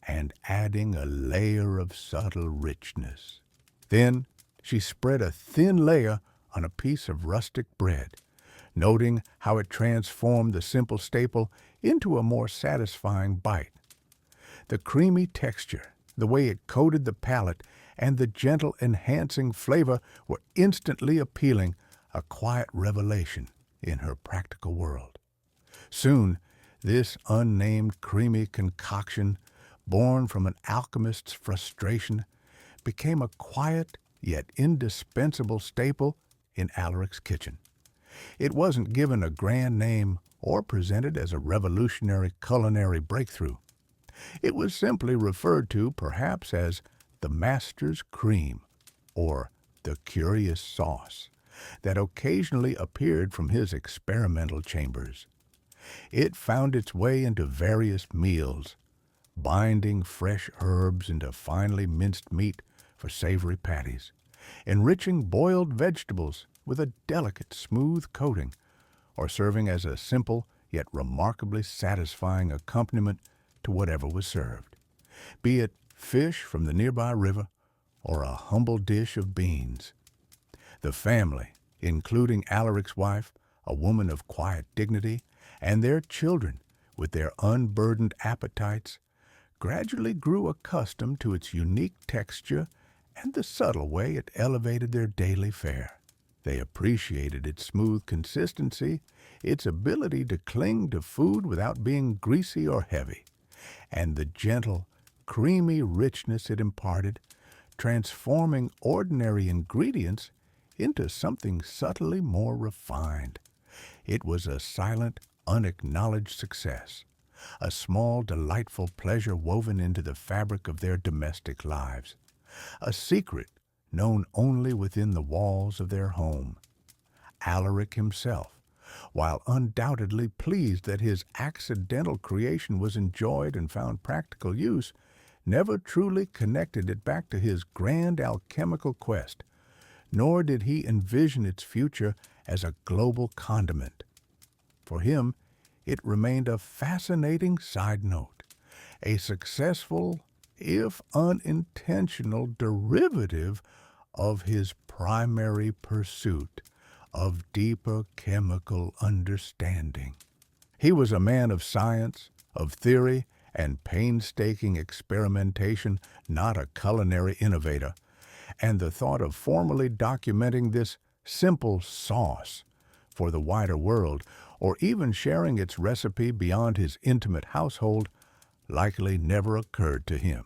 and adding a layer of subtle richness. Then she spread a thin layer on a piece of rustic bread, noting how it transformed the simple staple into a more satisfying bite. The creamy texture, the way it coated the palate, and the gentle enhancing flavor were instantly appealing, a quiet revelation in her practical world. Soon, this unnamed creamy concoction, born from an alchemist's frustration, became a quiet yet indispensable staple in Alaric's kitchen. It wasn't given a grand name or presented as a revolutionary culinary breakthrough. It was simply referred to perhaps as the master's cream or the curious sauce that occasionally appeared from his experimental chambers. It found its way into various meals, binding fresh herbs into finely minced meat for savory patties, enriching boiled vegetables with a delicate, smooth coating, or serving as a simple yet remarkably satisfying accompaniment to whatever was served, be it fish from the nearby river or a humble dish of beans. The family, including Alaric's wife, a woman of quiet dignity, and their children, with their unburdened appetites, gradually grew accustomed to its unique texture and the subtle way it elevated their daily fare. They appreciated its smooth consistency, its ability to cling to food without being greasy or heavy, and the gentle, creamy richness it imparted, transforming ordinary ingredients into something subtly more refined. It was a silent, unacknowledged success, a small, delightful pleasure woven into the fabric of their domestic lives, a secret known only within the walls of their home. Alaric himself, while undoubtedly pleased that his accidental creation was enjoyed and found practical use, never truly connected it back to his grand alchemical quest, nor did he envision its future as a global condiment. For him, it remained a fascinating side note, a successful, if unintentional, derivative of his primary pursuit of deeper chemical understanding. He was a man of science, of theory, and painstaking experimentation, not a culinary innovator, and the thought of formally documenting this simple sauce for the wider world, or even sharing its recipe beyond his intimate household, likely never occurred to him.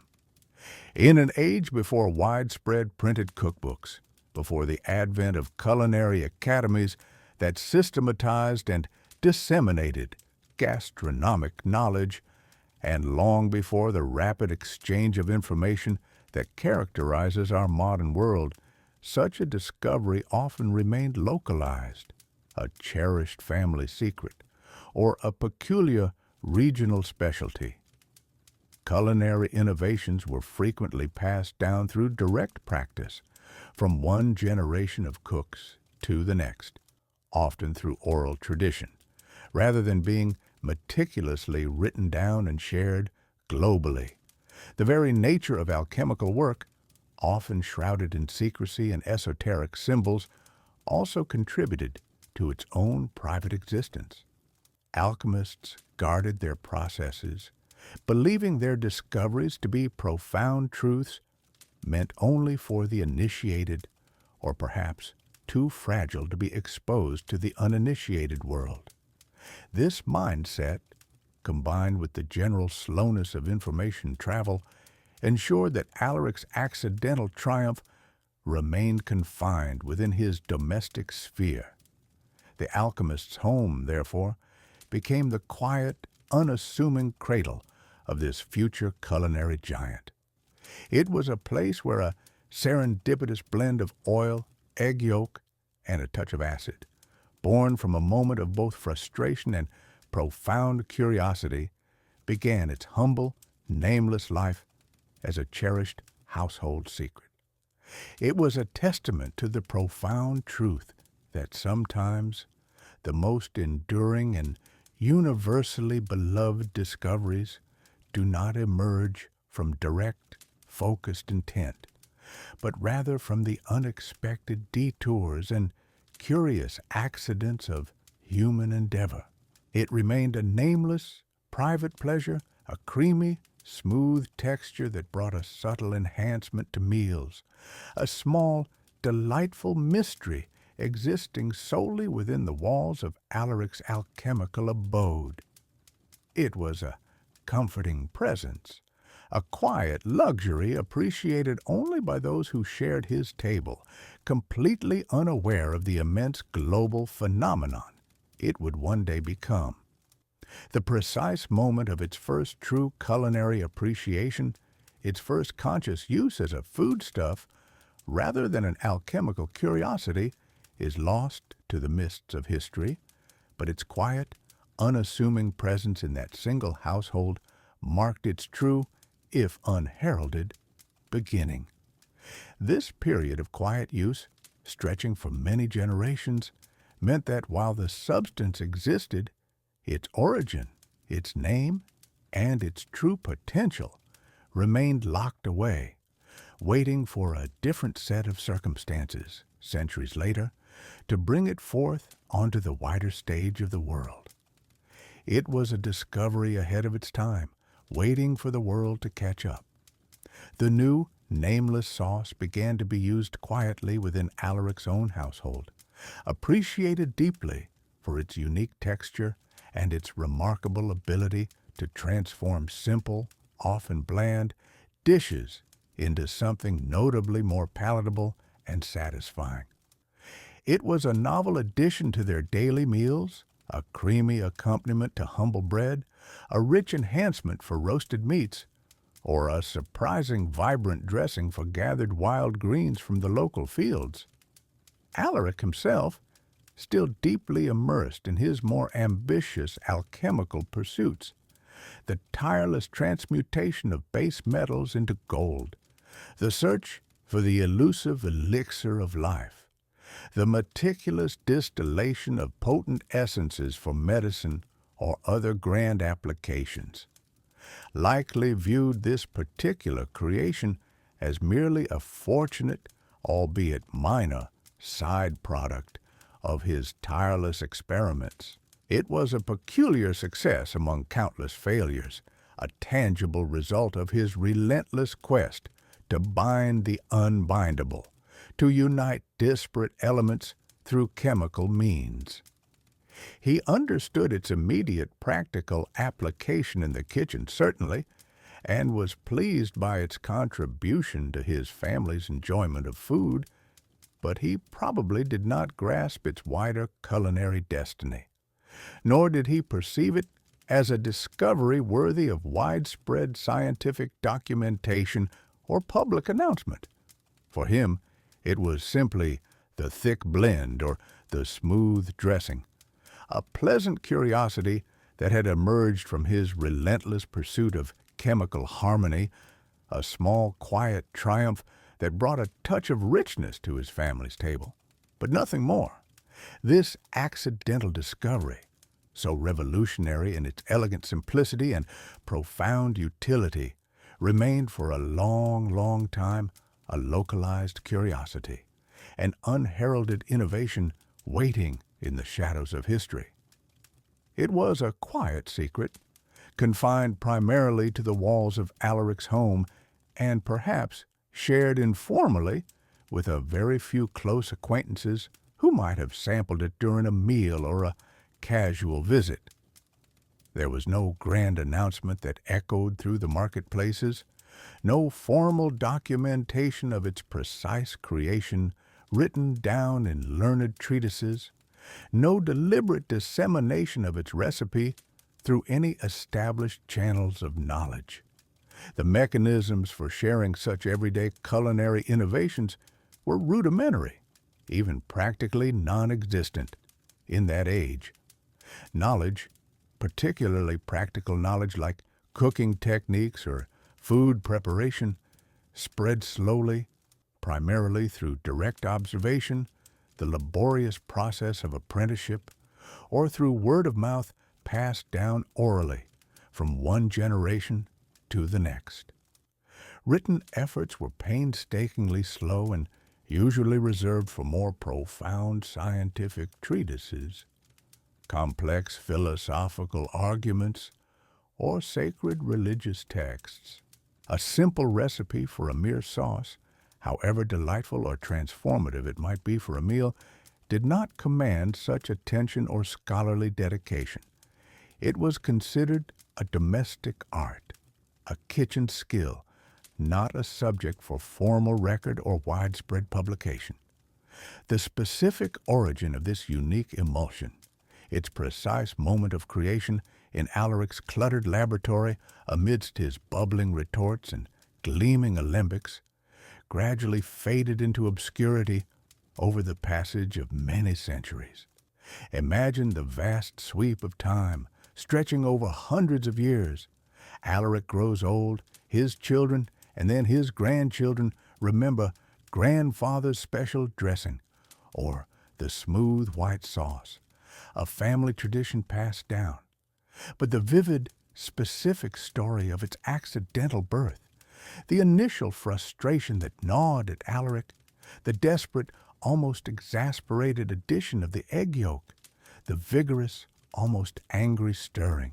In an age before widespread printed cookbooks, before the advent of culinary academies that systematized and disseminated gastronomic knowledge, and long before the rapid exchange of information that characterizes our modern world, such a discovery often remained localized, a cherished family secret, or a peculiar regional specialty. Culinary innovations were frequently passed down through direct practice, from one generation of cooks to the next, often through oral tradition, rather than being meticulously written down and shared globally. The very nature of alchemical work, often shrouded in secrecy and esoteric symbols, also contributed to its own private existence. Alchemists guarded their processes, believing their discoveries to be profound truths meant only for the initiated, or perhaps too fragile to be exposed to the uninitiated world. This mindset, combined with the general slowness of information travel, ensured that Alaric's accidental triumph remained confined within his domestic sphere. The alchemist's home, therefore, became the quiet, unassuming cradle of this future culinary giant. It was a place where a serendipitous blend of oil, egg yolk, and a touch of acid, born from a moment of both frustration and profound curiosity, began its humble, nameless life as a cherished household secret. It was a testament to the profound truth that sometimes the most enduring and universally beloved discoveries do not emerge from direct, focused intent, but rather from the unexpected detours and curious accidents of human endeavor. It remained a nameless, private pleasure, a creamy, smooth texture that brought a subtle enhancement to meals, a small, delightful mystery existing solely within the walls of Alaric's alchemical abode. It was a comforting presence, a quiet luxury appreciated only by those who shared his table, completely unaware of the immense global phenomenon it would one day become. The precise moment of its first true culinary appreciation, its first conscious use as a foodstuff, rather than an alchemical curiosity, is lost to the mists of history, but its quiet, unassuming presence in that single household marked its true, if unheralded, beginning. This period of quiet use, stretching for many generations, meant that while the substance existed, its origin, its name, and its true potential remained locked away, waiting for a different set of circumstances, centuries later, to bring it forth onto the wider stage of the world. It was a discovery ahead of its time, waiting for the world to catch up. The new, nameless sauce began to be used quietly within Alaric's own household, appreciated deeply for its unique texture and its remarkable ability to transform simple, often bland, dishes into something notably more palatable and satisfying. It was a novel addition to their daily meals, a creamy accompaniment to humble bread, a rich enhancement for roasted meats, or a surprising vibrant dressing for gathered wild greens from the local fields. Alaric himself, still deeply immersed in his more ambitious alchemical pursuits, the tireless transmutation of base metals into gold, the search for the elusive elixir of life, the meticulous distillation of potent essences for medicine or other grand applications, likely viewed this particular creation as merely a fortunate, albeit minor, side product of his tireless experiments. It was a peculiar success among countless failures, a tangible result of his relentless quest to bind the unbindable, to unite disparate elements through chemical means. He understood its immediate practical application in the kitchen, certainly, and was pleased by its contribution to his family's enjoyment of food, but he probably did not grasp its wider culinary destiny, nor did he perceive it as a discovery worthy of widespread scientific documentation or public announcement. For him, it was simply the thick blend or the smooth dressing, a pleasant curiosity that had emerged from his relentless pursuit of chemical harmony, a small, quiet triumph that brought a touch of richness to his family's table, but nothing more. This accidental discovery, so revolutionary in its elegant simplicity and profound utility, remained for a long, long time a localized curiosity, an unheralded innovation waiting in the shadows of history. It was a quiet secret, confined primarily to the walls of Alaric's home, and perhaps shared informally with a very few close acquaintances who might have sampled it during a meal or a casual visit. There was no grand announcement that echoed through the marketplaces, no formal documentation of its precise creation written down in learned treatises, No deliberate dissemination of its recipe through any established channels of knowledge. The mechanisms for sharing such everyday culinary innovations were rudimentary, even practically non-existent in that age. Knowledge, particularly practical knowledge like cooking techniques or food preparation, spread slowly, primarily through direct observation, the laborious process of apprenticeship, or through word of mouth passed down orally from one generation to the next. Written efforts were painstakingly slow and usually reserved for more profound scientific treatises, complex philosophical arguments, or sacred religious texts. A simple recipe for a mere sauce, however delightful or transformative it might be for a meal, did not command such attention or scholarly dedication. It was considered a domestic art, a kitchen skill, not a subject for formal record or widespread publication. The specific origin of this unique emulsion, its precise moment of creation in Alaric's cluttered laboratory amidst his bubbling retorts and gleaming alembics, gradually faded into obscurity over the passage of many centuries. Imagine the vast sweep of time, stretching over hundreds of years. Alaric grows old, his children, and then his grandchildren remember grandfather's special dressing, or the smooth white sauce, a family tradition passed down. But the vivid, specific story of its accidental birth, the initial frustration that gnawed at Alaric, the desperate, almost exasperated addition of the egg yolk, the vigorous, almost angry stirring,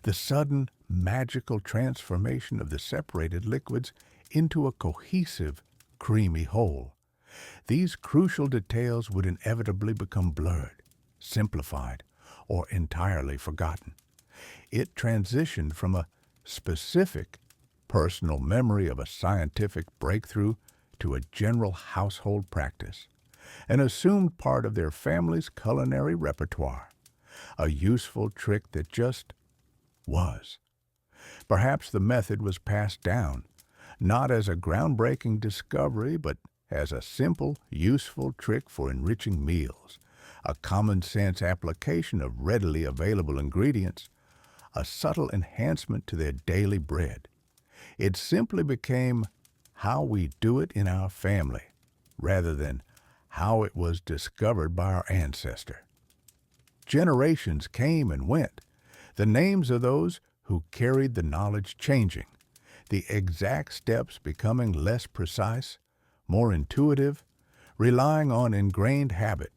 the sudden, magical transformation of the separated liquids into a cohesive, creamy whole. These crucial details would inevitably become blurred, simplified, or entirely forgotten. It transitioned from a specific, personal memory of a scientific breakthrough to a general household practice, an assumed part of their family's culinary repertoire, a useful trick that just was. Perhaps the method was passed down, not as a groundbreaking discovery, but as a simple, useful trick for enriching meals, a common-sense application of readily available ingredients, a subtle enhancement to their daily bread. It simply became how we do it in our family, rather than how it was discovered by our ancestor. Generations came and went, the names of those who carried the knowledge changing, the exact steps becoming less precise, more intuitive, relying on ingrained habit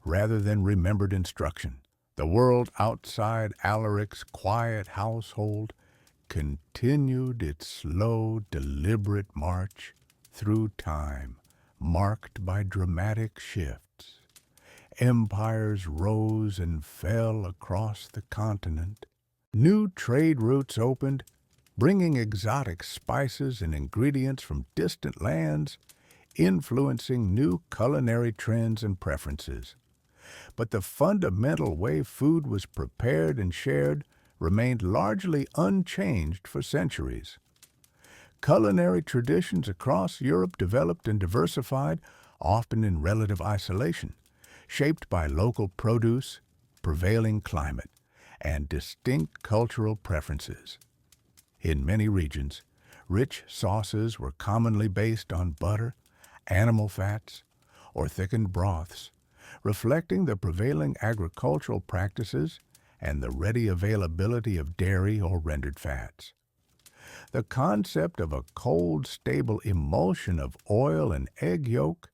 rather than remembered instruction. The world outside Alaric's quiet household continued its slow, deliberate march through time, marked by dramatic shifts. Empires rose and fell across the continent. New trade routes opened, bringing exotic spices and ingredients from distant lands, influencing new culinary trends and preferences. But the fundamental way food was prepared and shared remained largely unchanged for centuries. Culinary traditions across Europe developed and diversified, often in relative isolation, shaped by local produce, prevailing climate, and distinct cultural preferences. In many regions, rich sauces were commonly based on butter, animal fats, or thickened broths, reflecting the prevailing agricultural practices and the ready availability of dairy or rendered fats. The concept of a cold, stable emulsion of oil and egg yolk,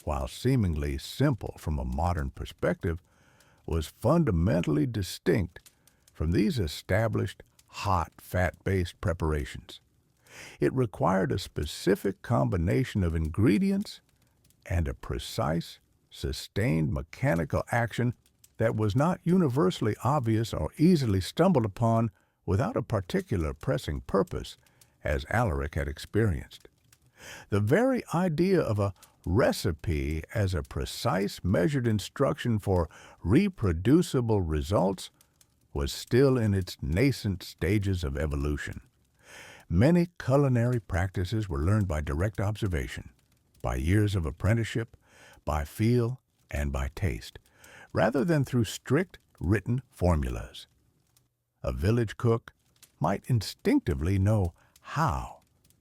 while seemingly simple from a modern perspective, was fundamentally distinct from these established, hot, fat-based preparations. It required a specific combination of ingredients and a precise, sustained mechanical action that was not universally obvious or easily stumbled upon without a particular pressing purpose, as Alaric had experienced. The very idea of a recipe as a precise, measured instruction for reproducible results was still in its nascent stages of evolution. Many culinary practices were learned by direct observation, by years of apprenticeship, by feel, and by taste, rather than through strict written formulas. A village cook might instinctively know how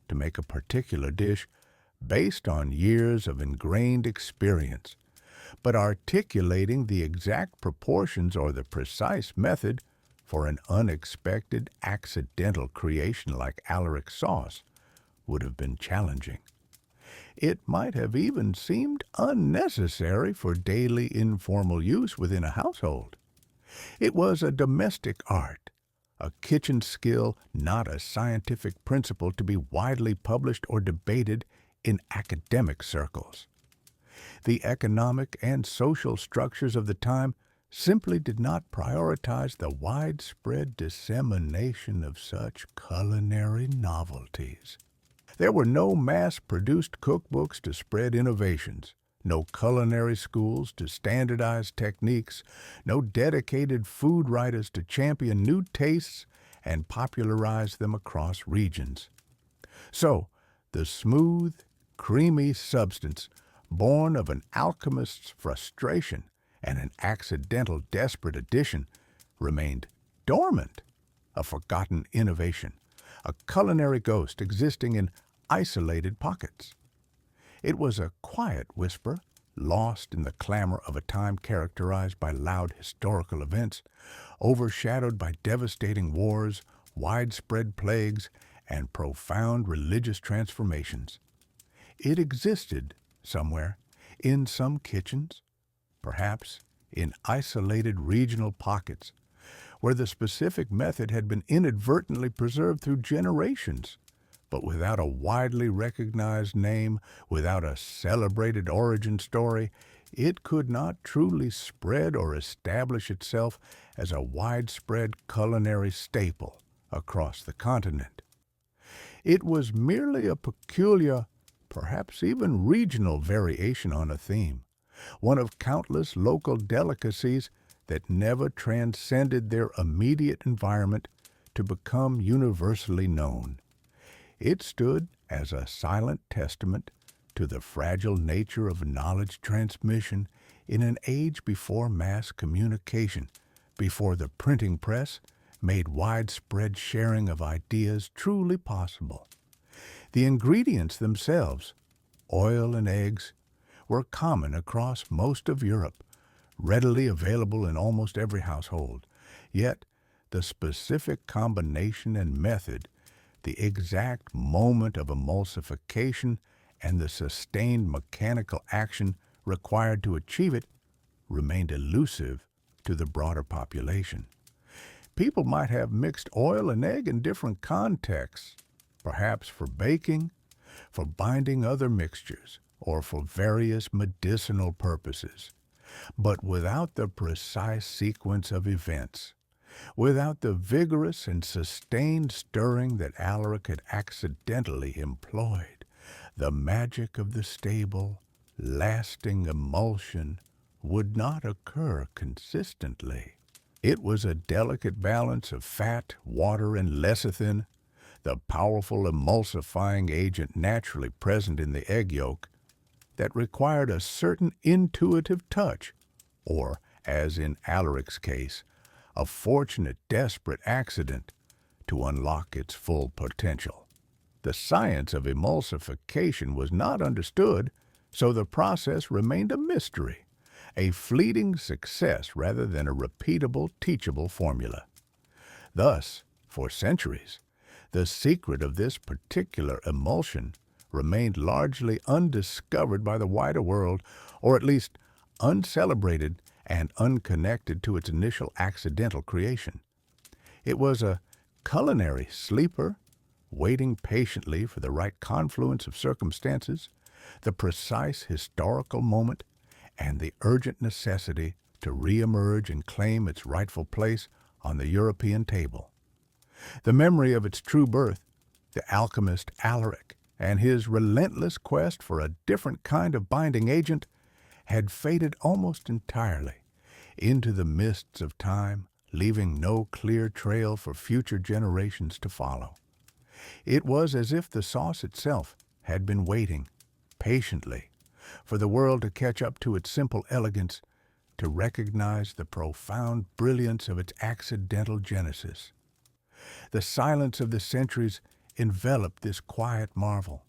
to make a particular dish based on years of ingrained experience, but articulating the exact proportions or the precise method for an unexpected, accidental creation like Alaric sauce would have been challenging. It might have even seemed unnecessary for daily informal use within a household. It was a domestic art, a kitchen skill, not a scientific principle to be widely published or debated in academic circles. The economic and social structures of the time simply did not prioritize the widespread dissemination of such culinary novelties. There were no mass-produced cookbooks to spread innovations, no culinary schools to standardize techniques, no dedicated food writers to champion new tastes and popularize them across regions. So, the smooth, creamy substance, born of an alchemist's frustration and an accidental desperate addition, remained dormant, a forgotten innovation, a culinary ghost existing in isolated pockets. It was a quiet whisper, lost in the clamor of a time characterized by loud historical events, overshadowed by devastating wars, widespread plagues, and profound religious transformations. It existed somewhere, in some kitchens, perhaps in isolated regional pockets, where the specific method had been inadvertently preserved through generations, but without a widely recognized name, without a celebrated origin story, it could not truly spread or establish itself as a widespread culinary staple across the continent. It was merely a peculiar, perhaps even regional variation on a theme, one of countless local delicacies that never transcended their immediate environment to become universally known. It stood as a silent testament to the fragile nature of knowledge transmission in an age before mass communication, before the printing press made widespread sharing of ideas truly possible. The ingredients themselves, oil and eggs, were common across most of Europe, readily available in almost every household. Yet, the specific combination and method, the exact moment of emulsification, and the sustained mechanical action required to achieve it remained elusive to the broader population. People might have mixed oil and egg in different contexts, perhaps for baking, for binding other mixtures, or for various medicinal purposes. But without the precise sequence of events, without the vigorous and sustained stirring that Alaric had accidentally employed, the magic of the stable, lasting emulsion would not occur consistently. It was a delicate balance of fat, water, and lecithin, the powerful emulsifying agent naturally present in the egg yolk, that required a certain intuitive touch, or, as in Alaric's case, a fortunate, desperate accident to unlock its full potential. The science of emulsification was not understood, so the process remained a mystery, a fleeting success rather than a repeatable, teachable formula. Thus, for centuries, the secret of this particular emulsion remained largely undiscovered by the wider world, or at least uncelebrated and unconnected to its initial accidental creation. It was a culinary sleeper, waiting patiently for the right confluence of circumstances, the precise historical moment, and the urgent necessity to re-emerge and claim its rightful place on the European table. The memory of its true birth, the alchemist Alaric, and his relentless quest for a different kind of binding agent had faded almost entirely into the mists of time, leaving no clear trail for future generations to follow. It was as if the sauce itself had been waiting, patiently, for the world to catch up to its simple elegance, to recognize the profound brilliance of its accidental genesis. The silence of the centuries enveloped this quiet marvel,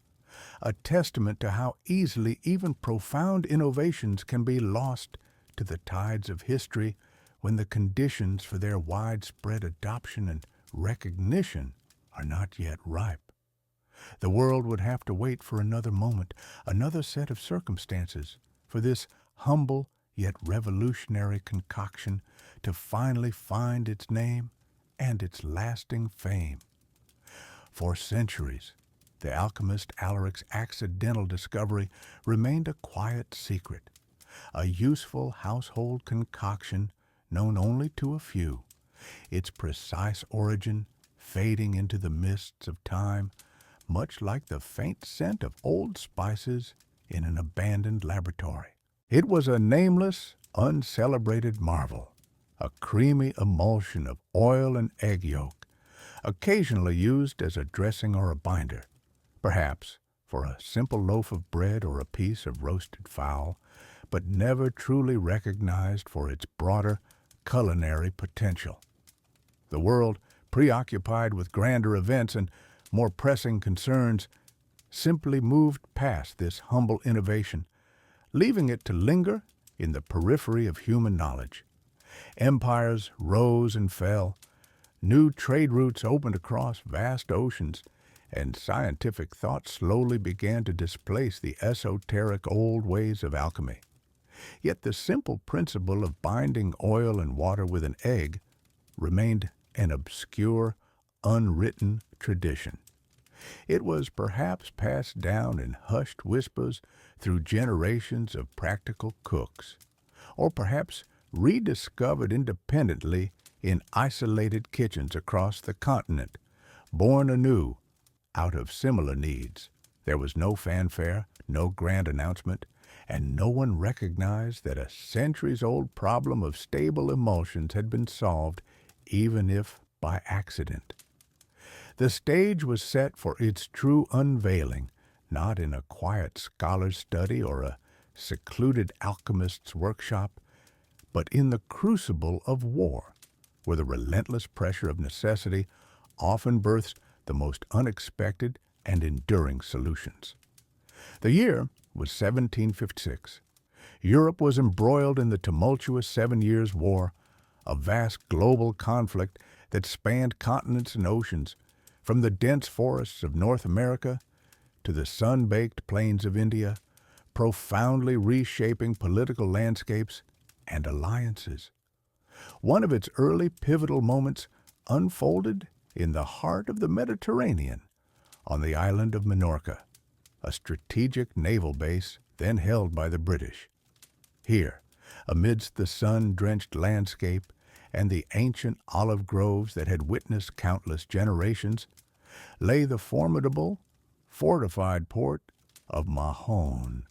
a testament to how easily even profound innovations can be lost to the tides of history when the conditions for their widespread adoption and recognition are not yet ripe. The world would have to wait for another moment, another set of circumstances, for this humble yet revolutionary concoction to finally find its name and its lasting fame. For centuries, the alchemist Alaric's accidental discovery remained a quiet secret, a useful household concoction known only to a few, its precise origin fading into the mists of time, much like the faint scent of old spices in an abandoned laboratory. It was a nameless, uncelebrated marvel, a creamy emulsion of oil and egg yolk, occasionally used as a dressing or a binder, perhaps for a simple loaf of bread or a piece of roasted fowl, but never truly recognized for its broader culinary potential. The world, preoccupied with grander events and more pressing concerns, simply moved past this humble innovation, leaving it to linger in the periphery of human knowledge. Empires rose and fell, new trade routes opened across vast oceans, and scientific thought slowly began to displace the esoteric old ways of alchemy. Yet the simple principle of binding oil and water with an egg remained an obscure, unwritten tradition. It was perhaps passed down in hushed whispers through generations of practical cooks, or perhaps rediscovered independently in isolated kitchens across the continent, born anew out of similar needs. There was no fanfare, no grand announcement, and no one recognized that a centuries-old problem of stable emulsions had been solved, even if by accident. The stage was set for its true unveiling, not in a quiet scholar's study or a secluded alchemist's workshop, but in the crucible of war, where the relentless pressure of necessity often births the most unexpected and enduring solutions. The year was 1756. Europe was embroiled in the tumultuous 7 Years' War, a vast global conflict that spanned continents and oceans, from the dense forests of North America to the sun-baked plains of India, profoundly reshaping political landscapes and alliances. One of its early pivotal moments unfolded in the heart of the Mediterranean, on the island of Minorca, a strategic naval base then held by the British. Here, amidst the sun-drenched landscape and the ancient olive groves that had witnessed countless generations, lay the formidable, fortified port of Mahon,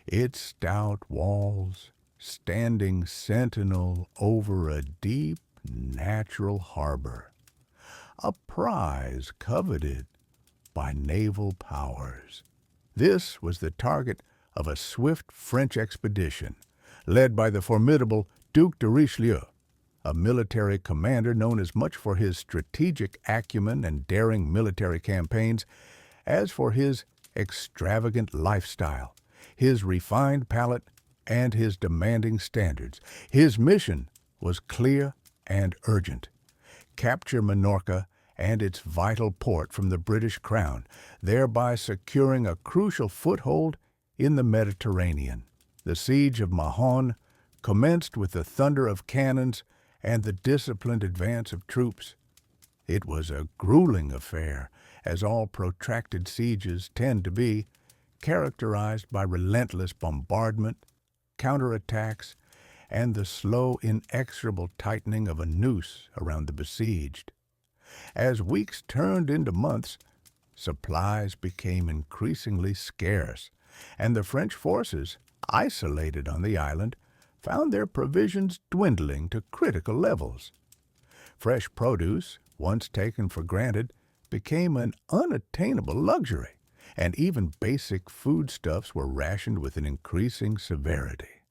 its stout walls standing sentinel over a deep, natural harbor, a prize coveted by naval powers. This was the target of a swift French expedition, led by the formidable Duc de Richelieu, a military commander known as much for his strategic acumen and daring military campaigns as for his extravagant lifestyle, his refined palate, and his demanding standards. His mission was clear and urgent: capture Minorca and its vital port from the British Crown, thereby securing a crucial foothold in the Mediterranean. The siege of Mahon commenced with the thunder of cannons and the disciplined advance of troops. It was a grueling affair, as all protracted sieges tend to be, characterized by relentless bombardment, counterattacks, and the slow, inexorable tightening of a noose around the besieged. As weeks turned into months, Supplies became increasingly scarce, and the French forces, isolated on the island, found their provisions dwindling to critical levels. Fresh produce, once taken for granted, became an unattainable luxury, and even basic foodstuffs were rationed with an increasing severity.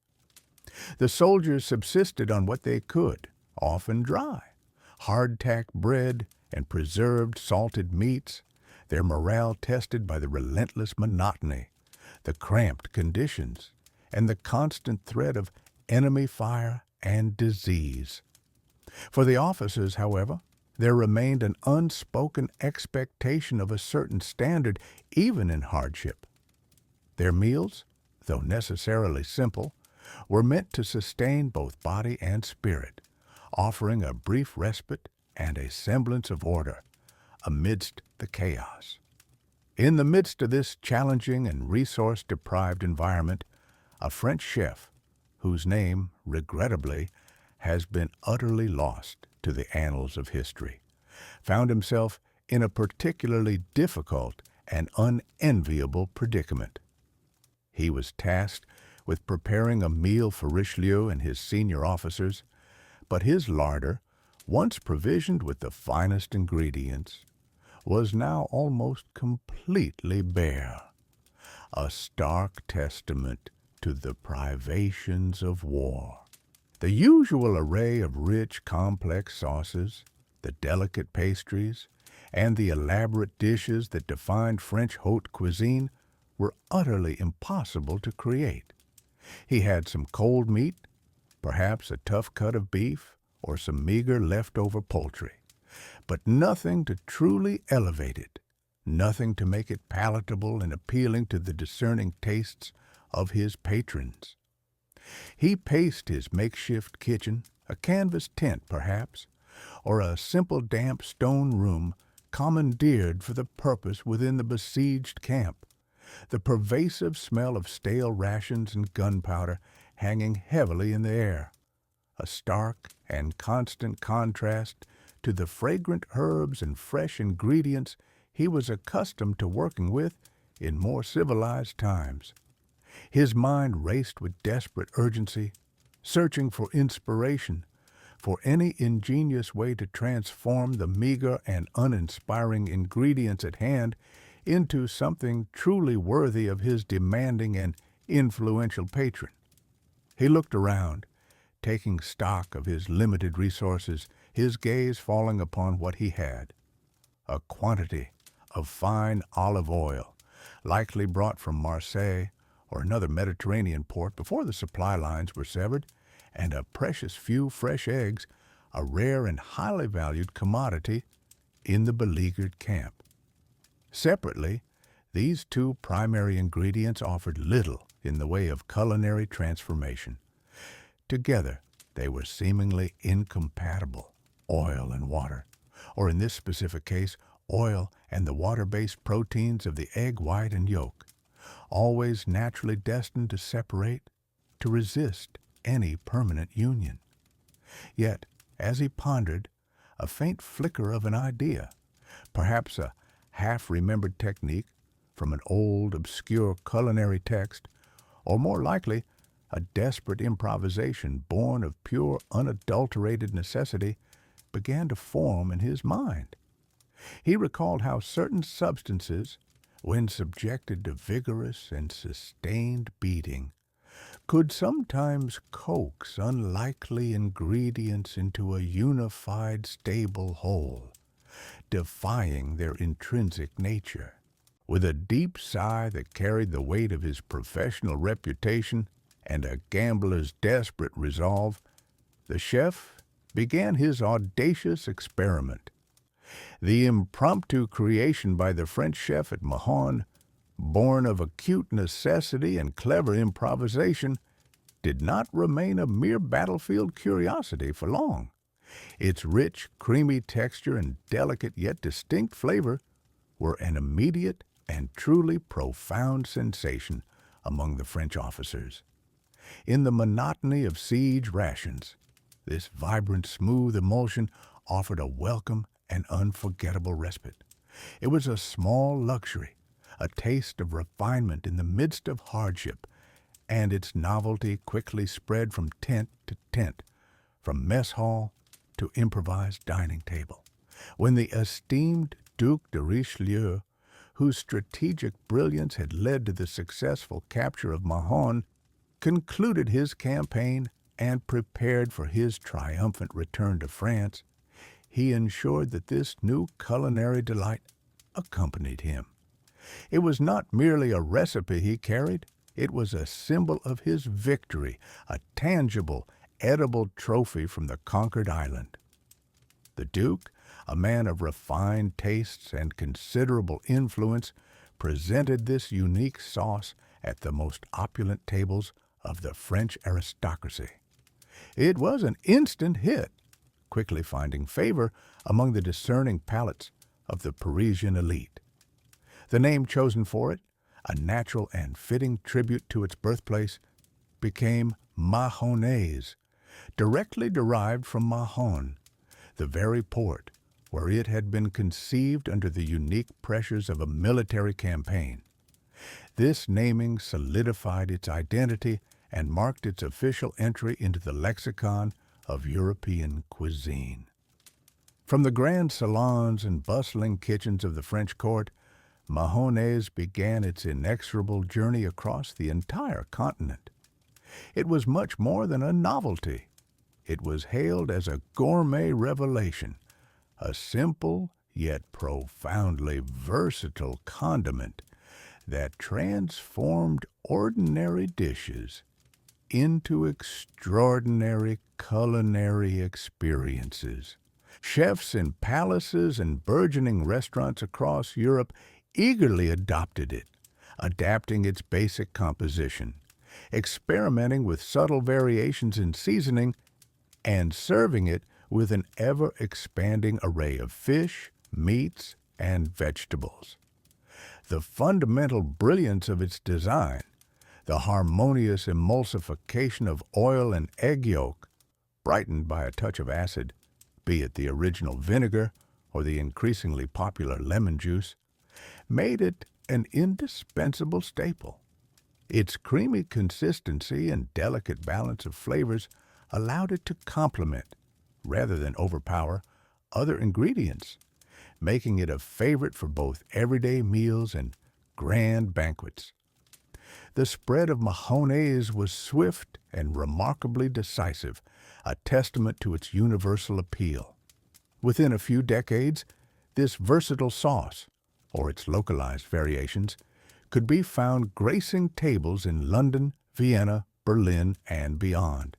The soldiers subsisted on what they could, often dry, hardtack bread and preserved salted meats, their morale tested by the relentless monotony, the cramped conditions, and the constant threat of enemy fire and disease. For the officers, however, there remained an unspoken expectation of a certain standard even in hardship. Their meals, though necessarily simple, were meant to sustain both body and spirit, offering a brief respite and a semblance of order amidst the chaos. In the midst of this challenging and resource-deprived environment, a French chef, whose name, regrettably, has been utterly lost to the annals of history, found himself in a particularly difficult and unenviable predicament. He was tasked with preparing a meal for Richelieu and his senior officers, but his larder, once provisioned with the finest ingredients, was now almost completely bare, a stark testament to the privations of war. The usual array of rich, complex sauces, the delicate pastries, and the elaborate dishes that defined French haute cuisine were utterly impossible to create. He had some cold meat, perhaps a tough cut of beef, or some meager leftover poultry, but nothing to truly elevate it, nothing to make it palatable and appealing to the discerning tastes of his patrons. He paced his makeshift kitchen, a canvas tent perhaps, or a simple damp stone room commandeered for the purpose within the besieged camp, the pervasive smell of stale rations and gunpowder hanging heavily in the air, a stark and constant contrast to the fragrant herbs and fresh ingredients he was accustomed to working with in more civilized times. His mind raced with desperate urgency, searching for inspiration, for any ingenious way to transform the meager and uninspiring ingredients at hand into something truly worthy of his demanding and influential patron. He looked around, taking stock of his limited resources, his gaze falling upon what he had: a quantity of fine olive oil, likely brought from Marseille or another Mediterranean port before the supply lines were severed, and a precious few fresh eggs, a rare and highly valued commodity in the beleaguered camp. Separately, these two primary ingredients offered little in the way of culinary transformation. Together, they were seemingly incompatible: oil and water, or in this specific case, oil and the water-based proteins of the egg white and yolk, always naturally destined to separate, to resist any permanent union. Yet, as he pondered, a faint flicker of an idea, perhaps a half-remembered technique from an old, obscure culinary text, or more likely, a desperate improvisation born of pure, unadulterated necessity, began to form in his mind. He recalled how certain substances, when subjected to vigorous and sustained beating, could sometimes coax unlikely ingredients into a unified, stable whole, defying their intrinsic nature. With a deep sigh that carried the weight of his professional reputation and a gambler's desperate resolve, the chef began his audacious experiment. The impromptu creation by the French chef at Mahon, born of acute necessity and clever improvisation, did not remain a mere battlefield curiosity for long. Its rich, creamy texture and delicate yet distinct flavor were an immediate and truly profound sensation among the French officers. In the monotony of siege rations, this vibrant, smooth emulsion offered a welcome and unforgettable respite, It was a small luxury, a taste of refinement in the midst of hardship, and its novelty quickly spread from tent to tent, from mess hall to improvised dining table. When the esteemed Duc de Richelieu, whose strategic brilliance had led to the successful capture of Mahon, concluded his campaign and prepared for his triumphant return to France, he ensured that this new culinary delight accompanied him. It was not merely a recipe he carried, it was a symbol of his victory, a tangible, edible trophy from the conquered island. The Duke, a man of refined tastes and considerable influence, presented this unique sauce at the most opulent tables of the French aristocracy. It was an instant hit, quickly finding favor among the discerning palates of the Parisian elite. The name chosen for it, a natural and fitting tribute to its birthplace, became Mayonnaise, directly derived from Mahon, the very port where it had been conceived under the unique pressures of a military campaign. This naming solidified its identity and marked its official entry into the lexicon of European cuisine. From the grand salons and bustling kitchens of the French court, Mayonnaise began its inexorable journey across the entire continent. It was much more than a novelty. It was hailed as a gourmet revelation, a simple yet profoundly versatile condiment that transformed ordinary dishes into extraordinary culinary experiences. Chefs in palaces and burgeoning restaurants across Europe eagerly adopted it, adapting its basic composition, experimenting with subtle variations in seasoning, and serving it with an ever-expanding array of fish, meats, and vegetables. The fundamental brilliance of its design, the harmonious emulsification of oil and egg yolk, brightened by a touch of acid, be it the original vinegar or the increasingly popular lemon juice, made it an indispensable staple. Its creamy consistency and delicate balance of flavors allowed it to complement, rather than overpower, other ingredients, making it a favorite for both everyday meals and grand banquets. The spread of Mayonnaise was swift and remarkably decisive, a testament to its universal appeal. Within a few decades, this versatile sauce, or its localized variations, could be found gracing tables in London, Vienna, Berlin, and beyond.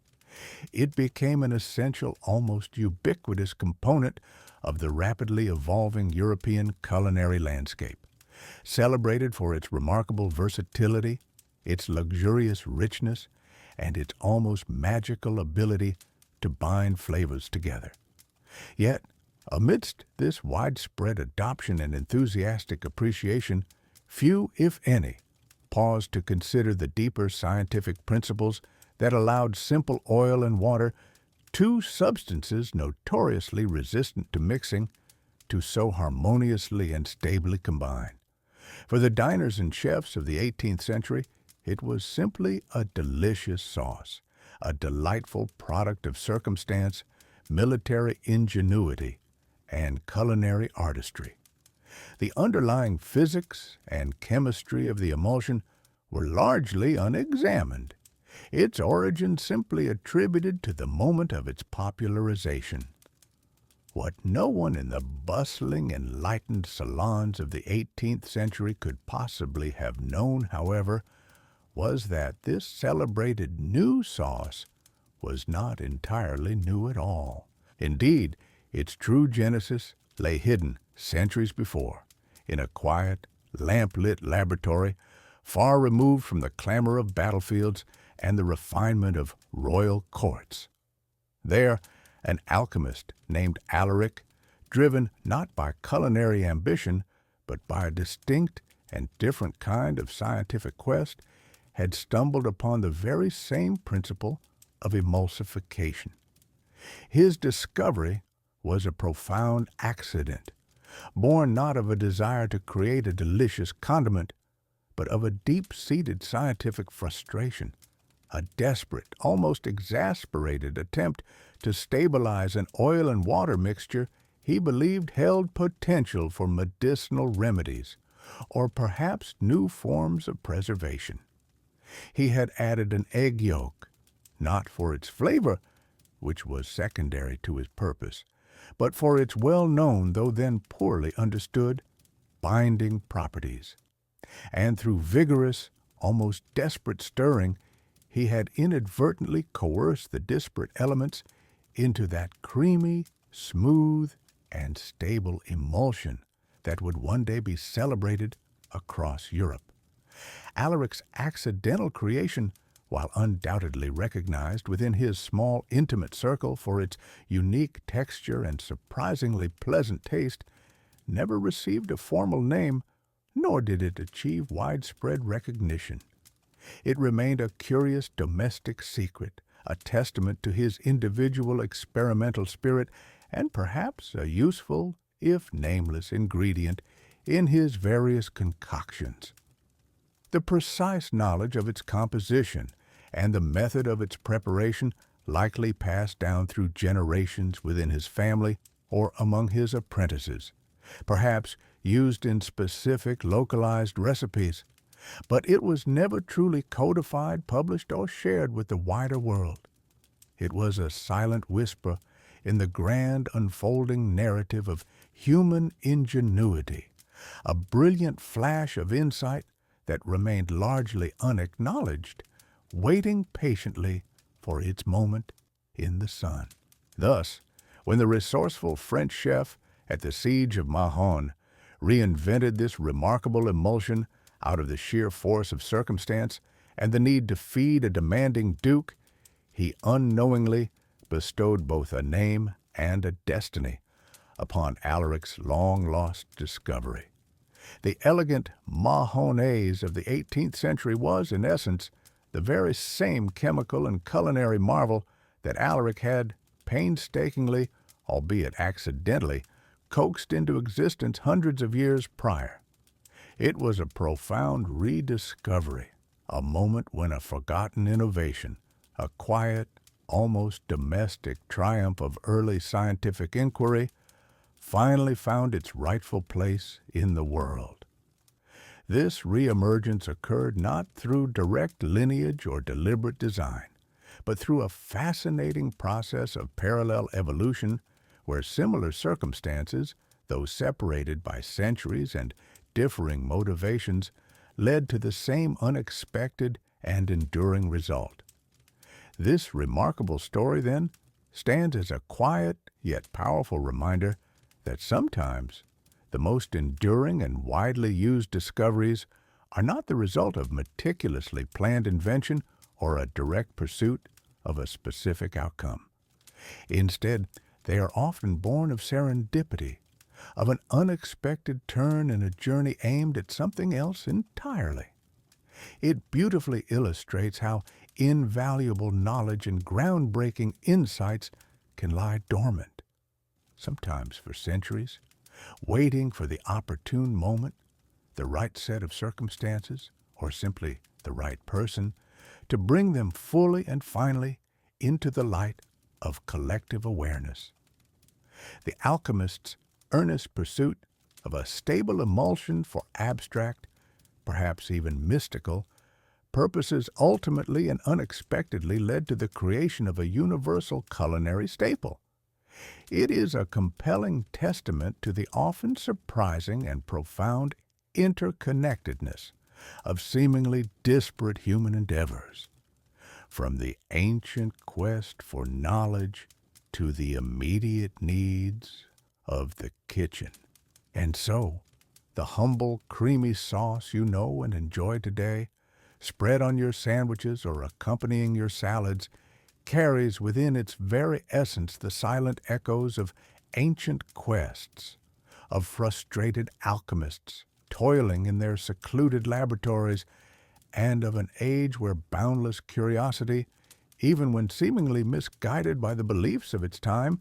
It became an essential, almost ubiquitous component of the rapidly evolving European culinary landscape, celebrated for its remarkable versatility, its luxurious richness, and its almost magical ability to bind flavors together. Yet, amidst this widespread adoption and enthusiastic appreciation, few, if any, paused to consider the deeper scientific principles that allowed simple oil and water, two substances notoriously resistant to mixing, to so harmoniously and stably combine. For the diners and chefs of the 18th century, it was simply a delicious sauce, a delightful product of circumstance, military ingenuity, and culinary artistry. The underlying physics and chemistry of the emulsion were largely unexamined, its origin simply attributed to the moment of its popularization. What no one in the bustling, enlightened salons of the 18th century could possibly have known, however, was that this celebrated new sauce was not entirely new at all. Indeed, its true genesis lay hidden centuries before, in a quiet, lamp-lit laboratory, far removed from the clamor of battlefields and the refinement of royal courts. There, an alchemist named Alaric, driven not by culinary ambition, but by a distinct and different kind of scientific quest, had stumbled upon the very same principle of emulsification. His discovery was a profound accident, born not of a desire to create a delicious condiment, but of a deep-seated scientific frustration, a desperate, almost exasperated attempt to stabilize an oil and water mixture he believed held potential for medicinal remedies, or perhaps new forms of preservation. He had added an egg yolk, not for its flavor, which was secondary to his purpose, but for its well-known, though then poorly understood, binding properties. And through vigorous, almost desperate stirring, he had inadvertently coerced the disparate elements into that creamy, smooth, and stable emulsion that would one day be celebrated across Europe. Alaric's accidental creation, while undoubtedly recognized within his small, intimate circle for its unique texture and surprisingly pleasant taste, never received a formal name, nor did it achieve widespread recognition. It remained a curious domestic secret, a testament to his individual experimental spirit, and perhaps a useful, if nameless, ingredient in his various concoctions. The precise knowledge of its composition and the method of its preparation likely passed down through generations within his family or among his apprentices, perhaps used in specific localized recipes, but it was never truly codified, published, or shared with the wider world. It was a silent whisper in the grand unfolding narrative of human ingenuity, a brilliant flash of insight that remained largely unacknowledged, waiting patiently for its moment in the sun. Thus, when the resourceful French chef at the siege of Mahon reinvented this remarkable emulsion out of the sheer force of circumstance and the need to feed a demanding duke, he unknowingly bestowed both a name and a destiny upon Alaric's long-lost discovery. The elegant Mayonnaise of the 18th century was, in essence, the very same chemical and culinary marvel that Alaric had painstakingly, albeit accidentally, coaxed into existence hundreds of years prior. It was a profound rediscovery, a moment when a forgotten innovation, a quiet, almost domestic triumph of early scientific inquiry, finally found its rightful place in the world. This reemergence occurred not through direct lineage or deliberate design, but through a fascinating process of parallel evolution where similar circumstances, though separated by centuries and differing motivations, led to the same unexpected and enduring result. This remarkable story, then, stands as a quiet yet powerful reminder that sometimes the most enduring and widely used discoveries are not the result of meticulously planned invention or a direct pursuit of a specific outcome. Instead, they are often born of serendipity, of an unexpected turn in a journey aimed at something else entirely. It beautifully illustrates how invaluable knowledge and groundbreaking insights can lie dormant, sometimes for centuries, waiting for the opportune moment, the right set of circumstances, or simply the right person, to bring them fully and finally into the light of collective awareness. The alchemist's earnest pursuit of a stable emulsion for abstract, perhaps even mystical, purposes ultimately and unexpectedly led to the creation of a universal culinary staple. It is a compelling testament to the often surprising and profound interconnectedness of seemingly disparate human endeavors, from the ancient quest for knowledge to the immediate needs of the kitchen. And so, the humble, creamy sauce you know and enjoy today, spread on your sandwiches or accompanying your salads, carries within its very essence the silent echoes of ancient quests, of frustrated alchemists toiling in their secluded laboratories, and of an age where boundless curiosity, even when seemingly misguided by the beliefs of its time,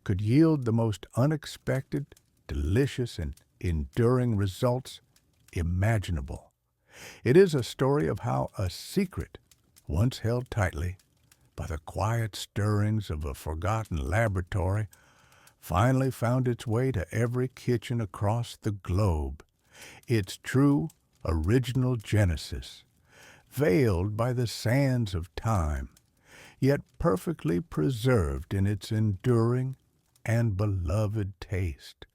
could yield the most unexpected delicious, and enduring results imaginable. It is a story of how a secret, once held tightly by the quiet stirrings of a forgotten laboratory, finally found its way to every kitchen across the globe. Its true, original genesis, veiled by the sands of time, yet perfectly preserved in its enduring and beloved taste.